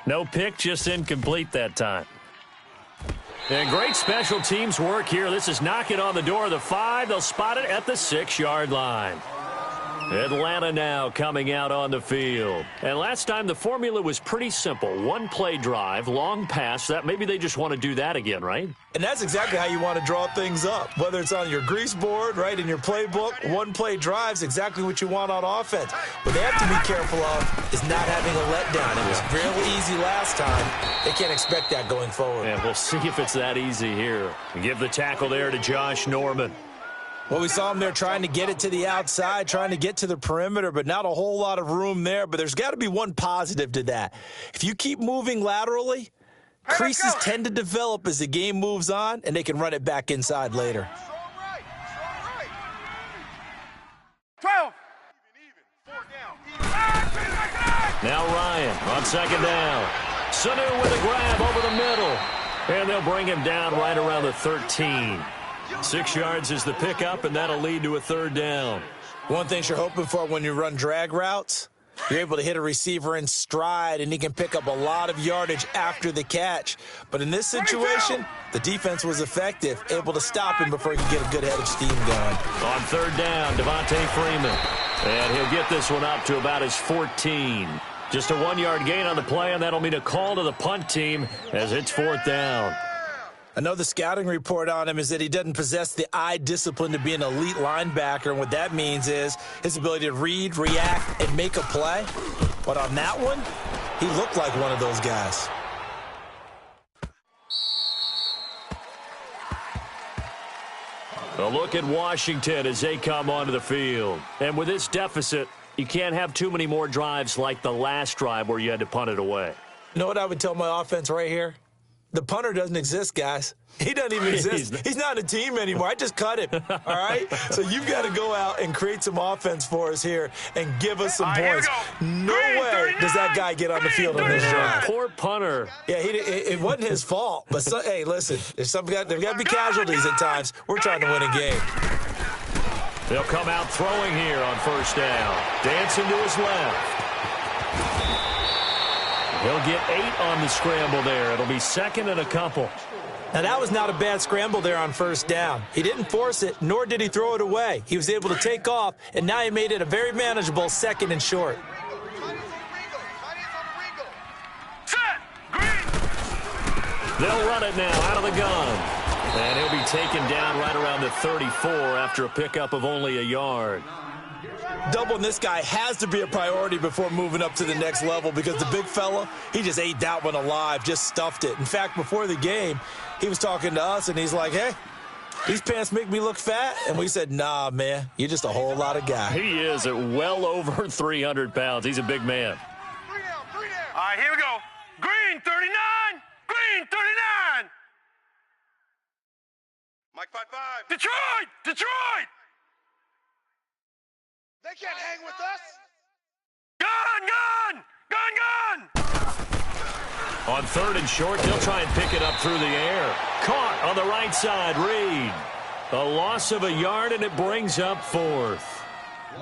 No pick, just incomplete that time. And great special teams work here. This is knocking on the door of the 5. They'll spot it at the 6-yard line. Atlanta now coming out on the field. And last time the formula was pretty simple. One play drive, long pass. That maybe they just want to do that again, right? And that's exactly how you want to draw things up. Whether it's on your grease board, right, in your playbook, one play drive's exactly what you want on offense. What they have to be careful of is not having a letdown. It was real easy last time. They can't expect that going forward. And we'll see if it's that easy here. Give the tackle there to Josh Norman. Well, we saw him there trying to get it to the outside, trying to get to the perimeter, but not a whole lot of room there. But there's got to be one positive to that. If you keep moving laterally, creases tend to develop as the game moves on, and they can run it back inside later. Strong right. 12. Even. 4 down. Now Ryan on second down. Sanu with a grab over the middle. And they'll bring him down right around the 13. 6 yards is the pickup, and that'll lead to a third down. One thing you're hoping for when you run drag routes, you're able to hit a receiver in stride, and he can pick up a lot of yardage after the catch. But in this situation, the defense was effective, able to stop him before he could get a good head of steam going. On third down, Devontae Freeman. And he'll get this one up to about his 14. Just a 1-yard gain on the play, and that'll mean a call to the punt team as it's fourth down. Another scouting report on him is that he doesn't possess the eye discipline to be an elite linebacker, and what that means is his ability to read, react, and make a play. But on that one, he looked like one of those guys. A look at Washington as they come onto the field. And with this deficit, you can't have too many more drives like the last drive where you had to punt it away. You know what I would tell my offense right here? The punter doesn't exist, guys. He doesn't even exist. He's not a team anymore. I just cut him, all right? So you've got to go out and create some offense for us here and give us some points. No way does that guy get on the field on this drive. Poor punter. Yeah, it wasn't his fault. But, hey, listen, there's got to be casualties at times. We're trying to win a game. They'll come out throwing here on first down. Dancing to his left. He'll get 8 on the scramble there. It'll be second and a couple. Now, that was not a bad scramble there on first down. He didn't force it, nor did he throw it away. He was able to take off, and now he made it a very manageable second and short. Set. Green. They'll run it now out of the gun. And he'll be taken down right around the 34 after a pickup of only a yard. Doubling this guy has to be a priority before moving up to the next level because the big fella, he just ate that one alive, just stuffed it. In fact, before the game, he was talking to us, and he's like, hey, these pants make me look fat. And we said, nah, man, you're just a whole lot of guy. He is at well over 300 pounds. He's a big man. 3 down, 3 down. All right, here we go. Green 39. Green 39. Mike 5-5. Detroit. Detroit. They can't hang with us. Gun. Gun. Gun, gun. On third and short, they'll try and pick it up through the air. Caught on the right side, Reed. A loss of a yard, and it brings up fourth.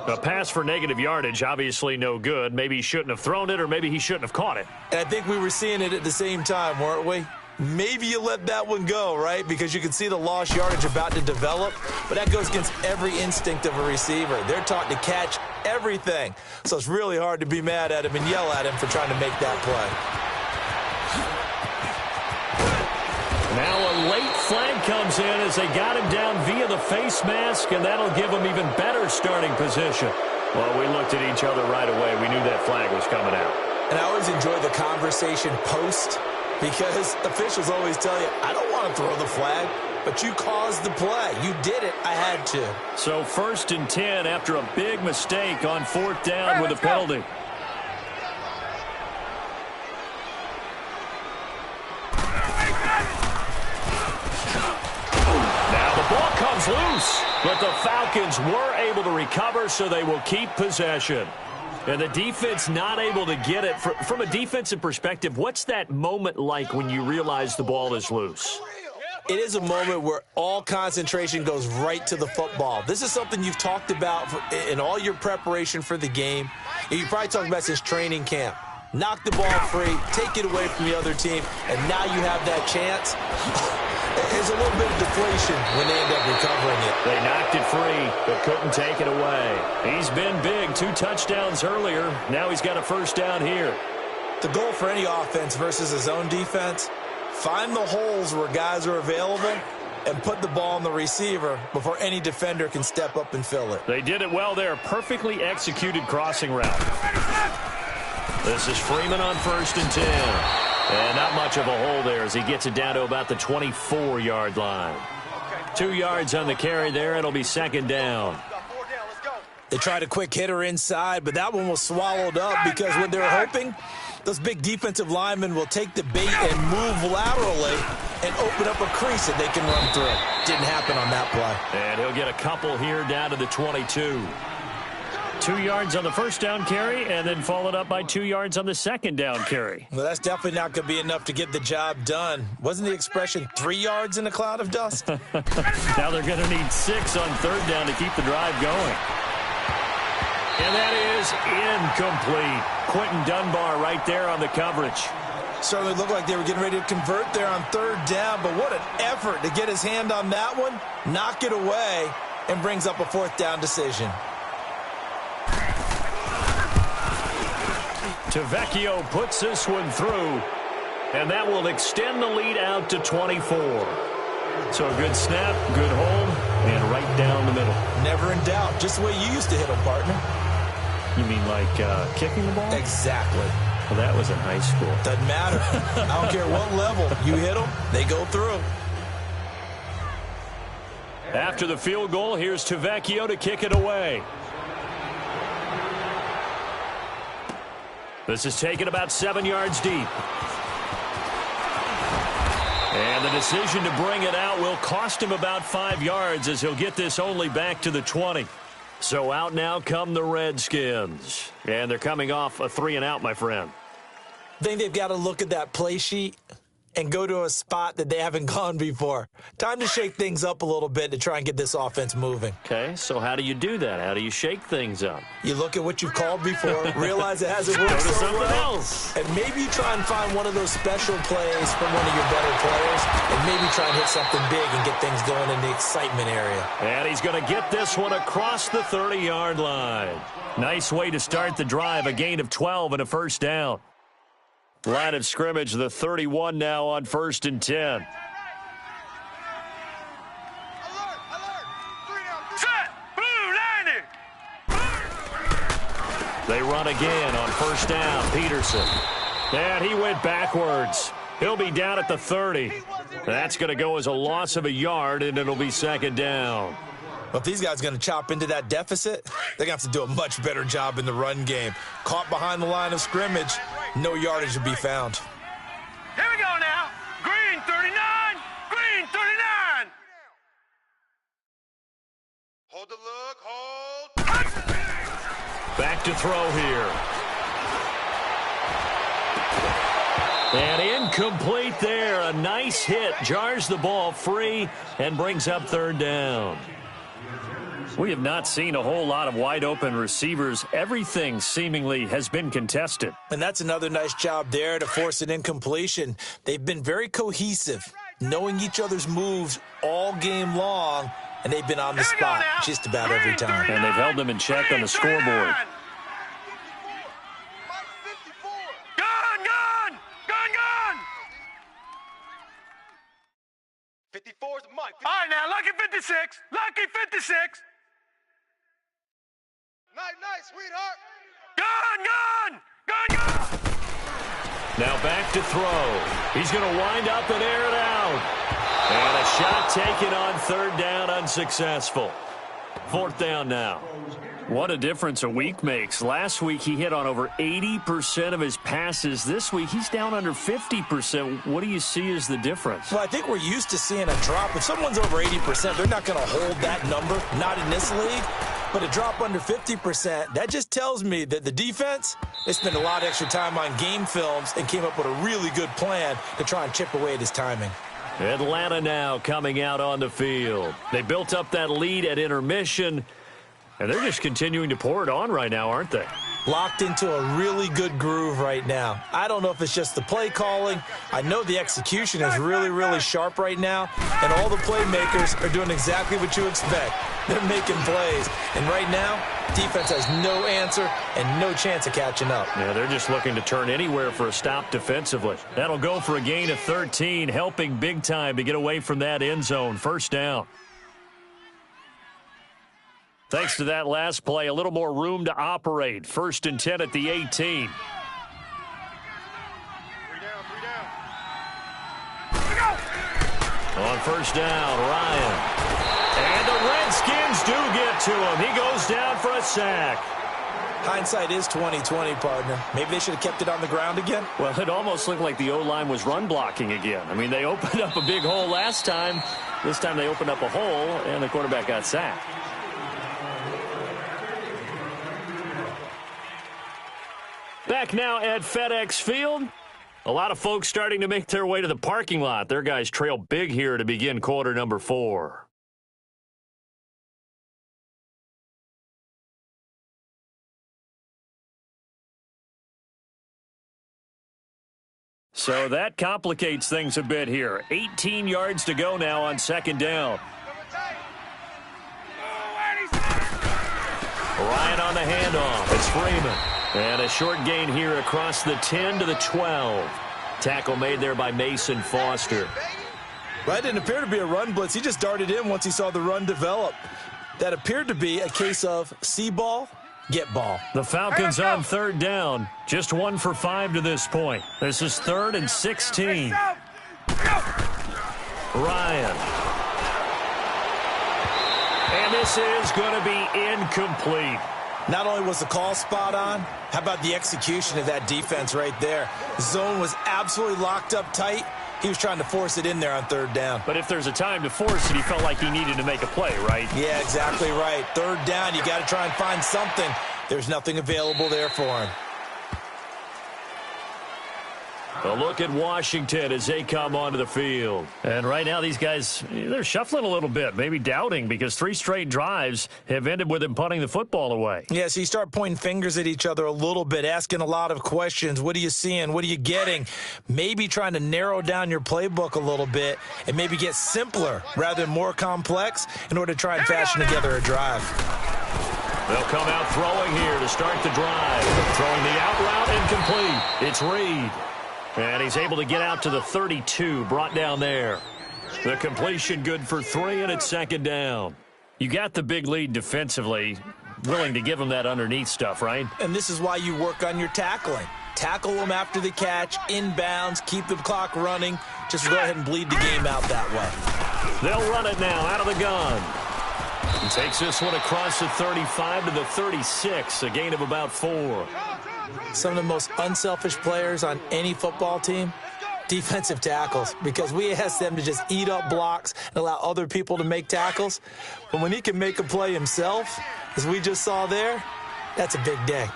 A pass for negative yardage, obviously no good. Maybe he shouldn't have thrown it, or maybe he shouldn't have caught it. And I think we were seeing it at the same time, weren't we? Maybe you let that one go, right? Because you can see the lost yardage about to develop, but that goes against every instinct of a receiver. They're taught to catch everything. So it's really hard to be mad at him and yell at him for trying to make that play. Now a late flag comes in as they got him down via the face mask, and that'll give him even better starting position. Well, we looked at each other right away. We knew that flag was coming out. And I always enjoy the conversation post because officials always tell you, I don't want to throw the flag, but you caused the play. You did it. I had to. So 1st and 10 after a big mistake on 4th down with a penalty. Ball comes loose, but the Falcons were able to recover, so they will keep possession. And the defense not able to get it. From a defensive perspective, what's that moment like when you realize the ball is loose? It is a moment where all concentration goes right to the football. This is something you've talked about in all your preparation for the game. And you probably talked about since training camp. Knock the ball free, take it away from the other team, and now you have that chance. There's a little bit of deflation when they end up recovering it. They knocked it free, but couldn't take it away. He's been big, 2 touchdowns earlier. Now he's got a 1st down here. The goal for any offense versus a zone defense, find the holes where guys are available and put the ball on the receiver before any defender can step up and fill it. They did it well there. Perfectly executed crossing route. This is Freeman on 1st and 10. And not much of a hole there as he gets it down to about the 24-yard line. 2 yards on the carry there. It'll be 2nd down. They tried a quick hitter inside, but that one was swallowed up because what they're hoping, those big defensive linemen will take the bait and move laterally and open up a crease that they can run through. Didn't happen on that play. And he'll get a couple here down to the 22. 2 yards on the 1st down carry, and then followed up by 2 yards on the 2nd down carry. Well, that's definitely not going to be enough to get the job done. Wasn't the expression 3 yards in a cloud of dust? Now they're going to need 6 on 3rd down to keep the drive going. And that is incomplete. Quentin Dunbar right there on the coverage. Certainly looked like they were getting ready to convert there on 3rd down, but what an effort to get his hand on that one, knock it away, and brings up a 4th down decision. Tavecchio puts this one through, and that will extend the lead out to 24. So a good snap, good hold, and right down the middle. Never in doubt. Just the way you used to hit them, partner. You mean like kicking the ball? Exactly. Well, that was in high school. Doesn't matter. I don't care what level. You hit them, they go through. After the field goal, here's Tavecchio to kick it away. This is taken about 7 yards deep. And the decision to bring it out will cost him about 5 yards as he'll get this only back to the 20. So out now come the Redskins. And they're coming off a 3-and-out, my friend. I think they've got to look at that play sheet and go to a spot that they haven't gone before. Time to shake things up a little bit to try and get this offense moving. Okay, so how do you do that? How do you shake things up? You look at what you've called before, realize it hasn't worked Go to so something well, else. and maybe you try and find one of those special plays from one of your better players, and maybe try and hit something big and get things going in the excitement area. And he's going to get this one across the 30-yard line. Nice way to start the drive, a gain of 12 and a 1st down. Line of scrimmage, the 31 now on 1st and 10. Alert! 3 down. Set! Blue 90! They run again on 1st down. Peterson. And he went backwards. He'll be down at the 30. That's going to go as a loss of a yard, and it'll be 2nd down. Well, if these guys are going to chop into that deficit, they're going to have to do a much better job in the run game. Caught behind the line of scrimmage, no yardage to be found. Here we go now. Green 39. Green 39. Hold the look. Hold. Back to throw here. And incomplete there. A nice hit. Jars the ball free and brings up 3rd down. We have not seen a whole lot of wide-open receivers. Everything seemingly has been contested. And that's another nice job there to force an incompletion. They've been very cohesive, knowing each other's moves all game long, and they've been on the spot just about every time. And they've held them in check on the scoreboard. right, now, lucky 56. Lucky 56. Night, sweetheart. Gun! Now back to throw. He's going to wind up and air it out. And a shot taken on third down, unsuccessful. Fourth down now. What a difference a week makes. Last week he hit on over 80% of his passes. This week he's down under 50%. What do you see as the difference? Well, I think we're used to seeing a drop. If someone's over 80%, they're not going to hold that number, not in this league. But a drop under 50%, that just tells me that the defense, they spent a lot of extra time on game films and came up with a really good plan to try and chip away at his timing. Atlanta now coming out on the field. They built up that lead at intermission, and they're just continuing to pour it on right now, aren't they? Locked into a really good groove right now. I don't know if it's just the play calling. I know the execution is really, really sharp right now, and all the playmakers are doing exactly what you expect. They're making plays, and right now, defense has no answer and no chance of catching up. Yeah, they're just looking to turn anywhere for a stop defensively. That'll go for a gain of 13, helping big time to get away from that end zone. First down. Thanks to that last play, a little more room to operate. 1st and 10 at the 18. 3 down. Here we go. On first down, Ryan. And the Redskins do get to him. He goes down for a sack. Hindsight is 20/20, partner. Maybe they should have kept it on the ground again. Well, it almost looked like the O-line was run blocking again. I mean, they opened up a big hole last time. This time they opened up a hole, and the quarterback got sacked. Back now at FedEx Field. A lot of folks starting to make their way to the parking lot. Their guys trail big here to begin quarter number 4. So that complicates things a bit here. 18 yards to go now on second down. Ryan on the handoff. It's Freeman. And a short gain here across the 10 to the 12. Tackle made there by Mason Foster. Well, that didn't appear to be a run blitz. He just darted in once he saw the run develop. That appered to be a case of see ball, get ball. The Falcons on third down. Just 1 for 5 to this point. This is 3rd and 16. Ryan. And this is going to be incomplete. Not only was the call spot on, how about the execution of that defense right there? The zone was absolutely locked up tight. He was trying to force it in there on third down. But if there's a time to force it, he felt like he needed to make a play, right? Yeah, exactly right. Third down, you got to try and find something. There's nothing available there for him. A look at Washington as they come onto the field. And right now these guys, they're shuffling a little bit, maybe doubting, because 3 straight drives have ended with them punting the football away. Yeah, so you start pointing fingers at each other a little bit, asking a lot of questions. What are you seeing? What are you getting? Maybe trying to narrow down your playbook a little bit and maybe get simpler rather than more complex in order to try and fashion together a drive. They'll come out throwing here to start the drive. Throwing the out route incomplete. It's Reed. And he's able to get out to the 32, brought down there. The completion good for 3, and it's second down. You got the big lead defensively, willing to give them that underneath stuff, right? And this is why you work on your tackling. Tackle them after the catch, inbounds, keep the clock running. Just go ahead and bleed the game out that way. They'll run it now out of the gun. He takes this one across the 35 to the 36, a gain of about 4. Some of the most unselfish players on any football team, defensive tackles, because we ask them to just eat up blocks and allow other people to make tackles. But when he can make a play himself, as we just saw there, that's a big day.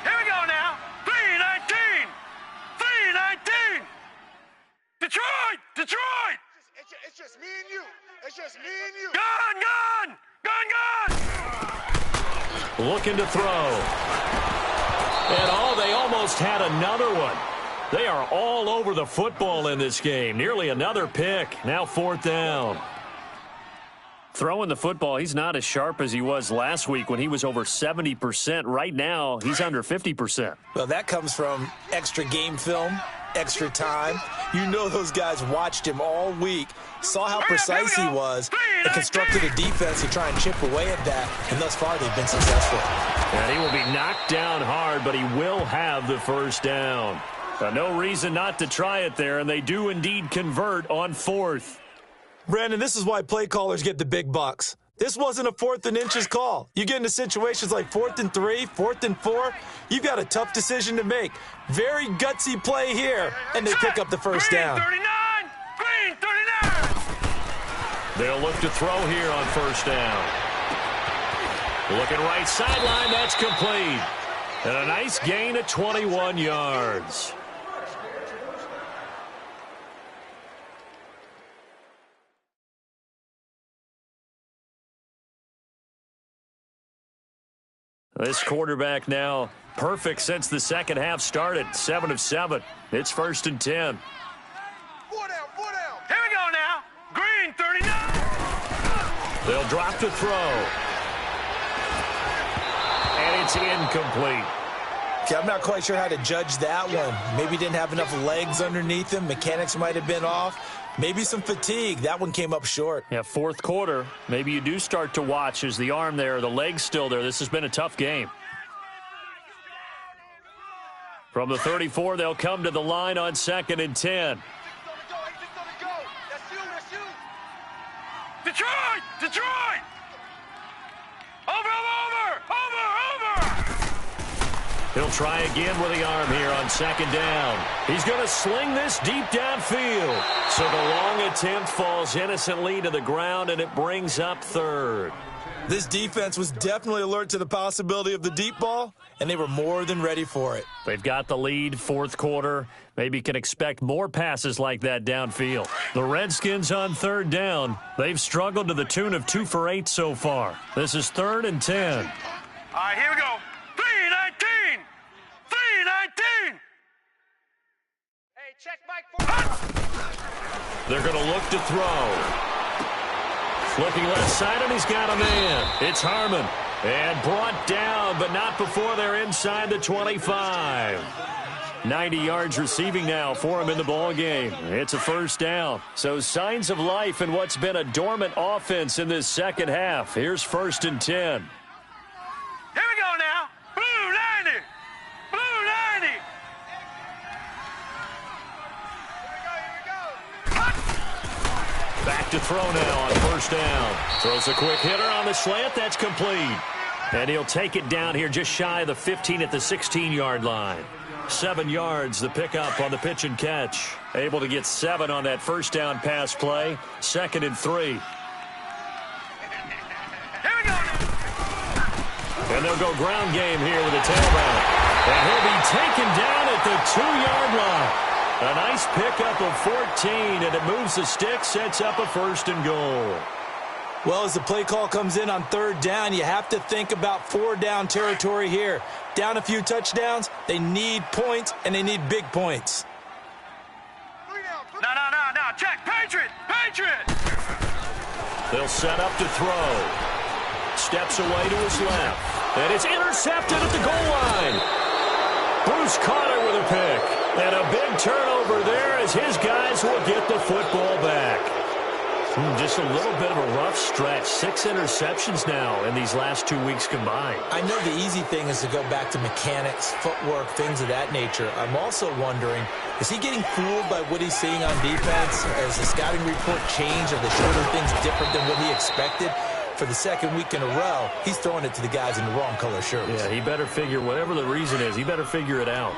Here we go now. 319. 319. Detroit. Detroit. It's just me and you. It's just me and you. Gun, gun. Gun, gun. Looking to throw. And they almost had another one. They are all over the football in this game. Nearly another pick. Now 4th down. Throwing the football, he's not as sharp as he was last week when he was over 70%. Right now, he's under 50%. Well, that comes from extra game film, extra time. You know those guys watched him all week, saw how precise he was, and constructed a defense to try and chip away at that, and thus far they've been successful. And he will be knocked down hard, but he will have the first down. No reason not to try it there, and they do indeed convert on fourth. Brandon, this is why play callers get the big bucks. This wasn't a 4th and inches call. You get into situations like 4th and 3, 4th and 4, you've got a tough decision to make. Very gutsy play here, and they pick up the first down. Green 39! They'll look to throw here on first down. Looking right sideline, that's complete. And a nice gain of 21 yards. This quarterback now perfect since the second half started. 7 of 7. It's 1st and 10. 4 down. Here we go now. Green 39. They'll drop to throw. And it's incomplete. Okay, I'm not quite sure how to judge that one. Maybe didn't have enough legs underneath him. Mechanics might have been off. Maybe some fatigue. That one came up short. Yeah, fourth quarter. Maybe you do start to watch. Is the arm there, the leg's still there? This has been a tough game. From the 34, they'll come to the line on 2nd and 10. Detroit! Over! He'll try again with the arm here on 2nd down. He's going to sling this deep downfield. So the long attempt falls innocently to the ground, and it brings up 3rd. This defense was definitely alert to the possibility of the deep ball, and they were more than ready for it. They've got the lead, 4th quarter. Maybe can expect more passes like that downfield. The Redskins on 3rd down. They've struggled to the tune of 2 for 8 so far. This is 3rd and 10. All right, here we go. 319! 319! Hey, check Mike for... They're going to look to throw. Looking left side, and he's got a man. It's Harmon. And brought down, but not before they're inside the 25. 90 yards receiving now for him in the ball game. It's a first down. So signs of life in what's been a dormant offense in this second half. Here's 1st and 10. Here we go now. Blue 90! Blue 90! Back to throw now on 1st down. Throws a quick hitter on the slant. That's complete. And he'll take it down here just shy of the 15 at the 16-yard line. 7 yards, the pickup on the pitch and catch. Able to get 7 on that first down pass play. 2nd and 3. Here we go now. And they'll go ground game here with the tailback. And he'll be taken down at the 2-yard line. A nice pickup of 14, and it moves the stick, sets up a 1st and goal. Well, as the play call comes in on 3rd down, you have to think about 4-down territory here. Down a few touchdowns, they need points, and they need big points. No. Check. Patriot! They'll set up to throw. Steps away to his left. And it's intercepted at the goal line. Bruce Carter with a pick. And a big turnover there as his guys will get the football back. Just a little bit of a rough stretch. 6 interceptions now in these last 2 weeks combined. I know the easy thing is to go back to mechanics, footwork, things of that nature. I'm also wondering, is he getting fooled by what he's seeing on defense? Has the scouting report changed? Are they showing things different than what he expected? For the 2nd week in a row, he's throwing it to the guys in the wrong color shirts. Yeah, he better figure, whatever the reason is, he better figure it out.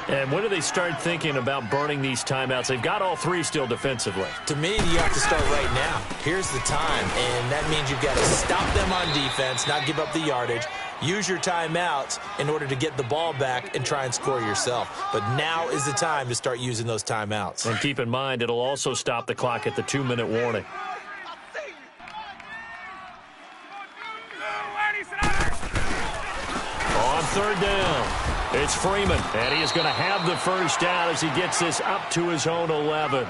And when do they start thinking about burning these timeouts? They've got all 3 still defensively. To me, you have to start right now. Here's the time, and that means you've got to stop them on defense, not give up the yardage, use your timeouts in order to get the ball back and try and score yourself. But now is the time to start using those timeouts. And keep in mind, it'll also stop the clock at the 2-minute warning. On 3rd down, it's Freeman, and he is going to have the first down as he gets this up to his own 11.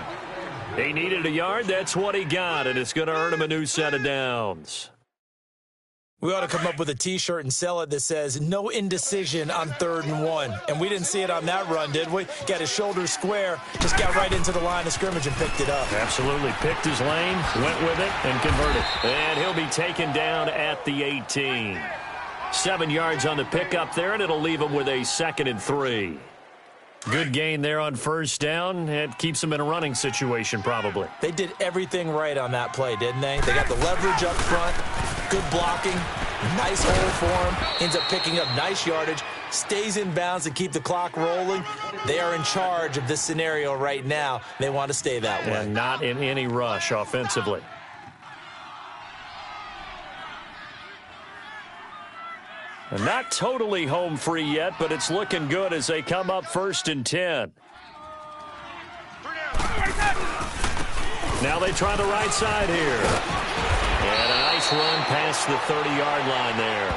He needed a yard. That's what he got, and it's going to earn him a new set of downs. We ought to come up with a T-shirt and sell it that says, no indecision on 3rd and 1. And we didn't see it on that run, did we? Got his shoulders square, just got right into the line of scrimmage and picked it up. Absolutely. Picked his lane, went with it, and converted. And he'll be taken down at the 18. 7 yards on the pickup there, and it'll leave him with a 2nd and 3. Good gain there on 1st down. It keeps them in a running situation, probably. They did everything right on that play, didn't they? They got the leverage up front, good blocking, nice hole for him, ends up picking up nice yardage, stays in bounds to keep the clock rolling. They are in charge of this scenario right now. They want to stay that way. And not in any rush offensively. And not totally home free yet, but it's looking good as they come up 1st and 10. Now they try the right side here. And a nice run past the 30-yard line there.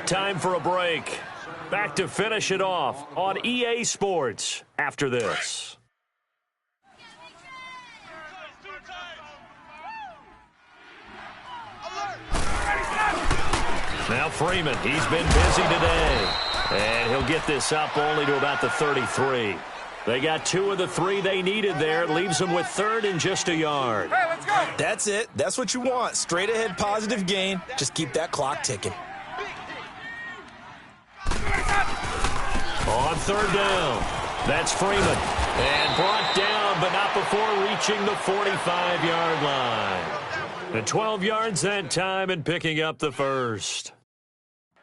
Time for a break. Back to finish it off on EA Sports after this. Now Freeman, he's been busy today. And he'll get this up only to about the 33. They got 2 of the 3 they needed there. It leaves them with 3rd and just a yard. Hey, let's go. That's it. That's what you want. Straight ahead positive gain. Just keep that clock ticking. On 3rd down, that's Freeman. And brought down, but not before reaching the 45-yard line. And 12 yards that time and picking up the 1st.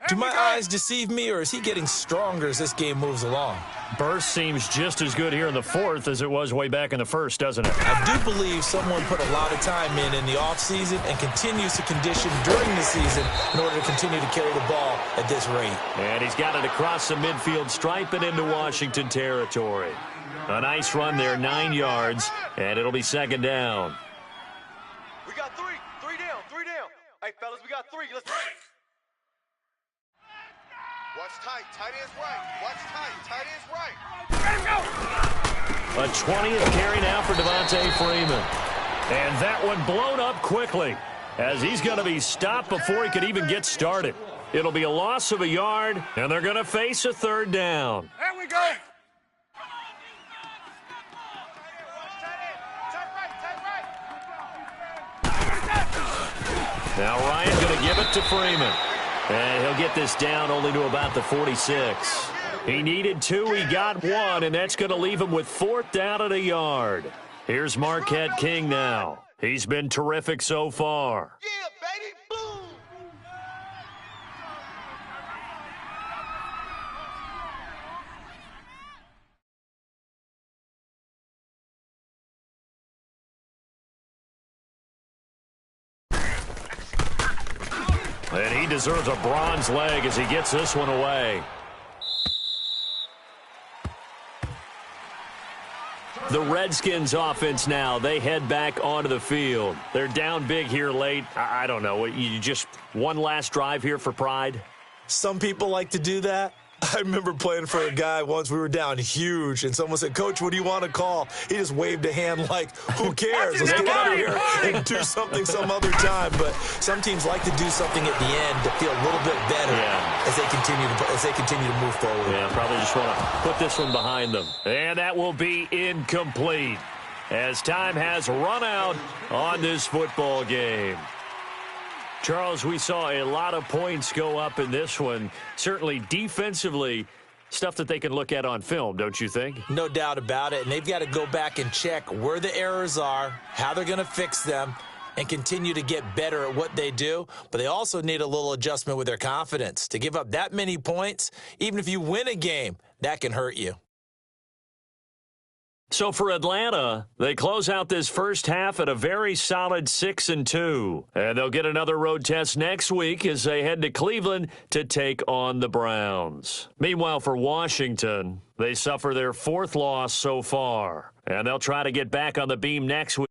Do my eyes deceive me, or is he getting stronger as this game moves along? Burst seems just as good here in the 4th as it was way back in the 1st, doesn't it? I do believe someone put a lot of time in the offseason and continues to condition during the season in order to continue to carry the ball at this rate. And he's got it across the midfield stripe and into Washington territory. A nice run there, 9 yards, and it'll be 2nd down. We got 3. 3 down. 3 down. Hey, fellas, we got 3. Let's watch tight. Tight end's right. Watch tight. Tight end's right. Let him go. A 20th carry now for Devontae Freeman. And that one blown up quickly as he's going to be stopped before he could even get started. It'll be a loss of a yard, and they're going to face a 3rd down. There we go. Now Ryan going to give it to Freeman. And he'll get this down only to about the 46. He needed 2, he got 1, and that's going to leave him with 4th down at a yard. Here's Marquette King now. He's been terrific so far. Yeah, baby. Boom. And he deserves a bronze leg as he gets this one away. The Redskins offense now, they head back onto the field. They're down big here late. I don't know. You just one last drive here for pride? Some people like to do that. I remember playing for a guy once. We were down huge, and someone said, "Coach, what do you want to call?" He just waved a hand like, who cares? Let's get out of here and do something some other time. But some teams like to do something at the end to feel a little bit better as they continue to move forward. Yeah, probably just want to put this one behind them. And that will be incomplete as time has run out on this football game. Charles, we saw a lot of points go up in this one. Certainly defensively, stuff that they can look at on film, don't you think? No doubt about it. And they've got to go back and check where the errors are, how they're going to fix them, and continue to get better at what they do. But they also need a little adjustment with their confidence. To give up that many points, even if you win a game, that can hurt you. So for Atlanta, they close out this first half at a very solid 6-2. And they'll get another road test next week as they head to Cleveland to take on the Browns. Meanwhile, for Washington, they suffer their 4th loss so far. And they'll try to get back on the beam next week.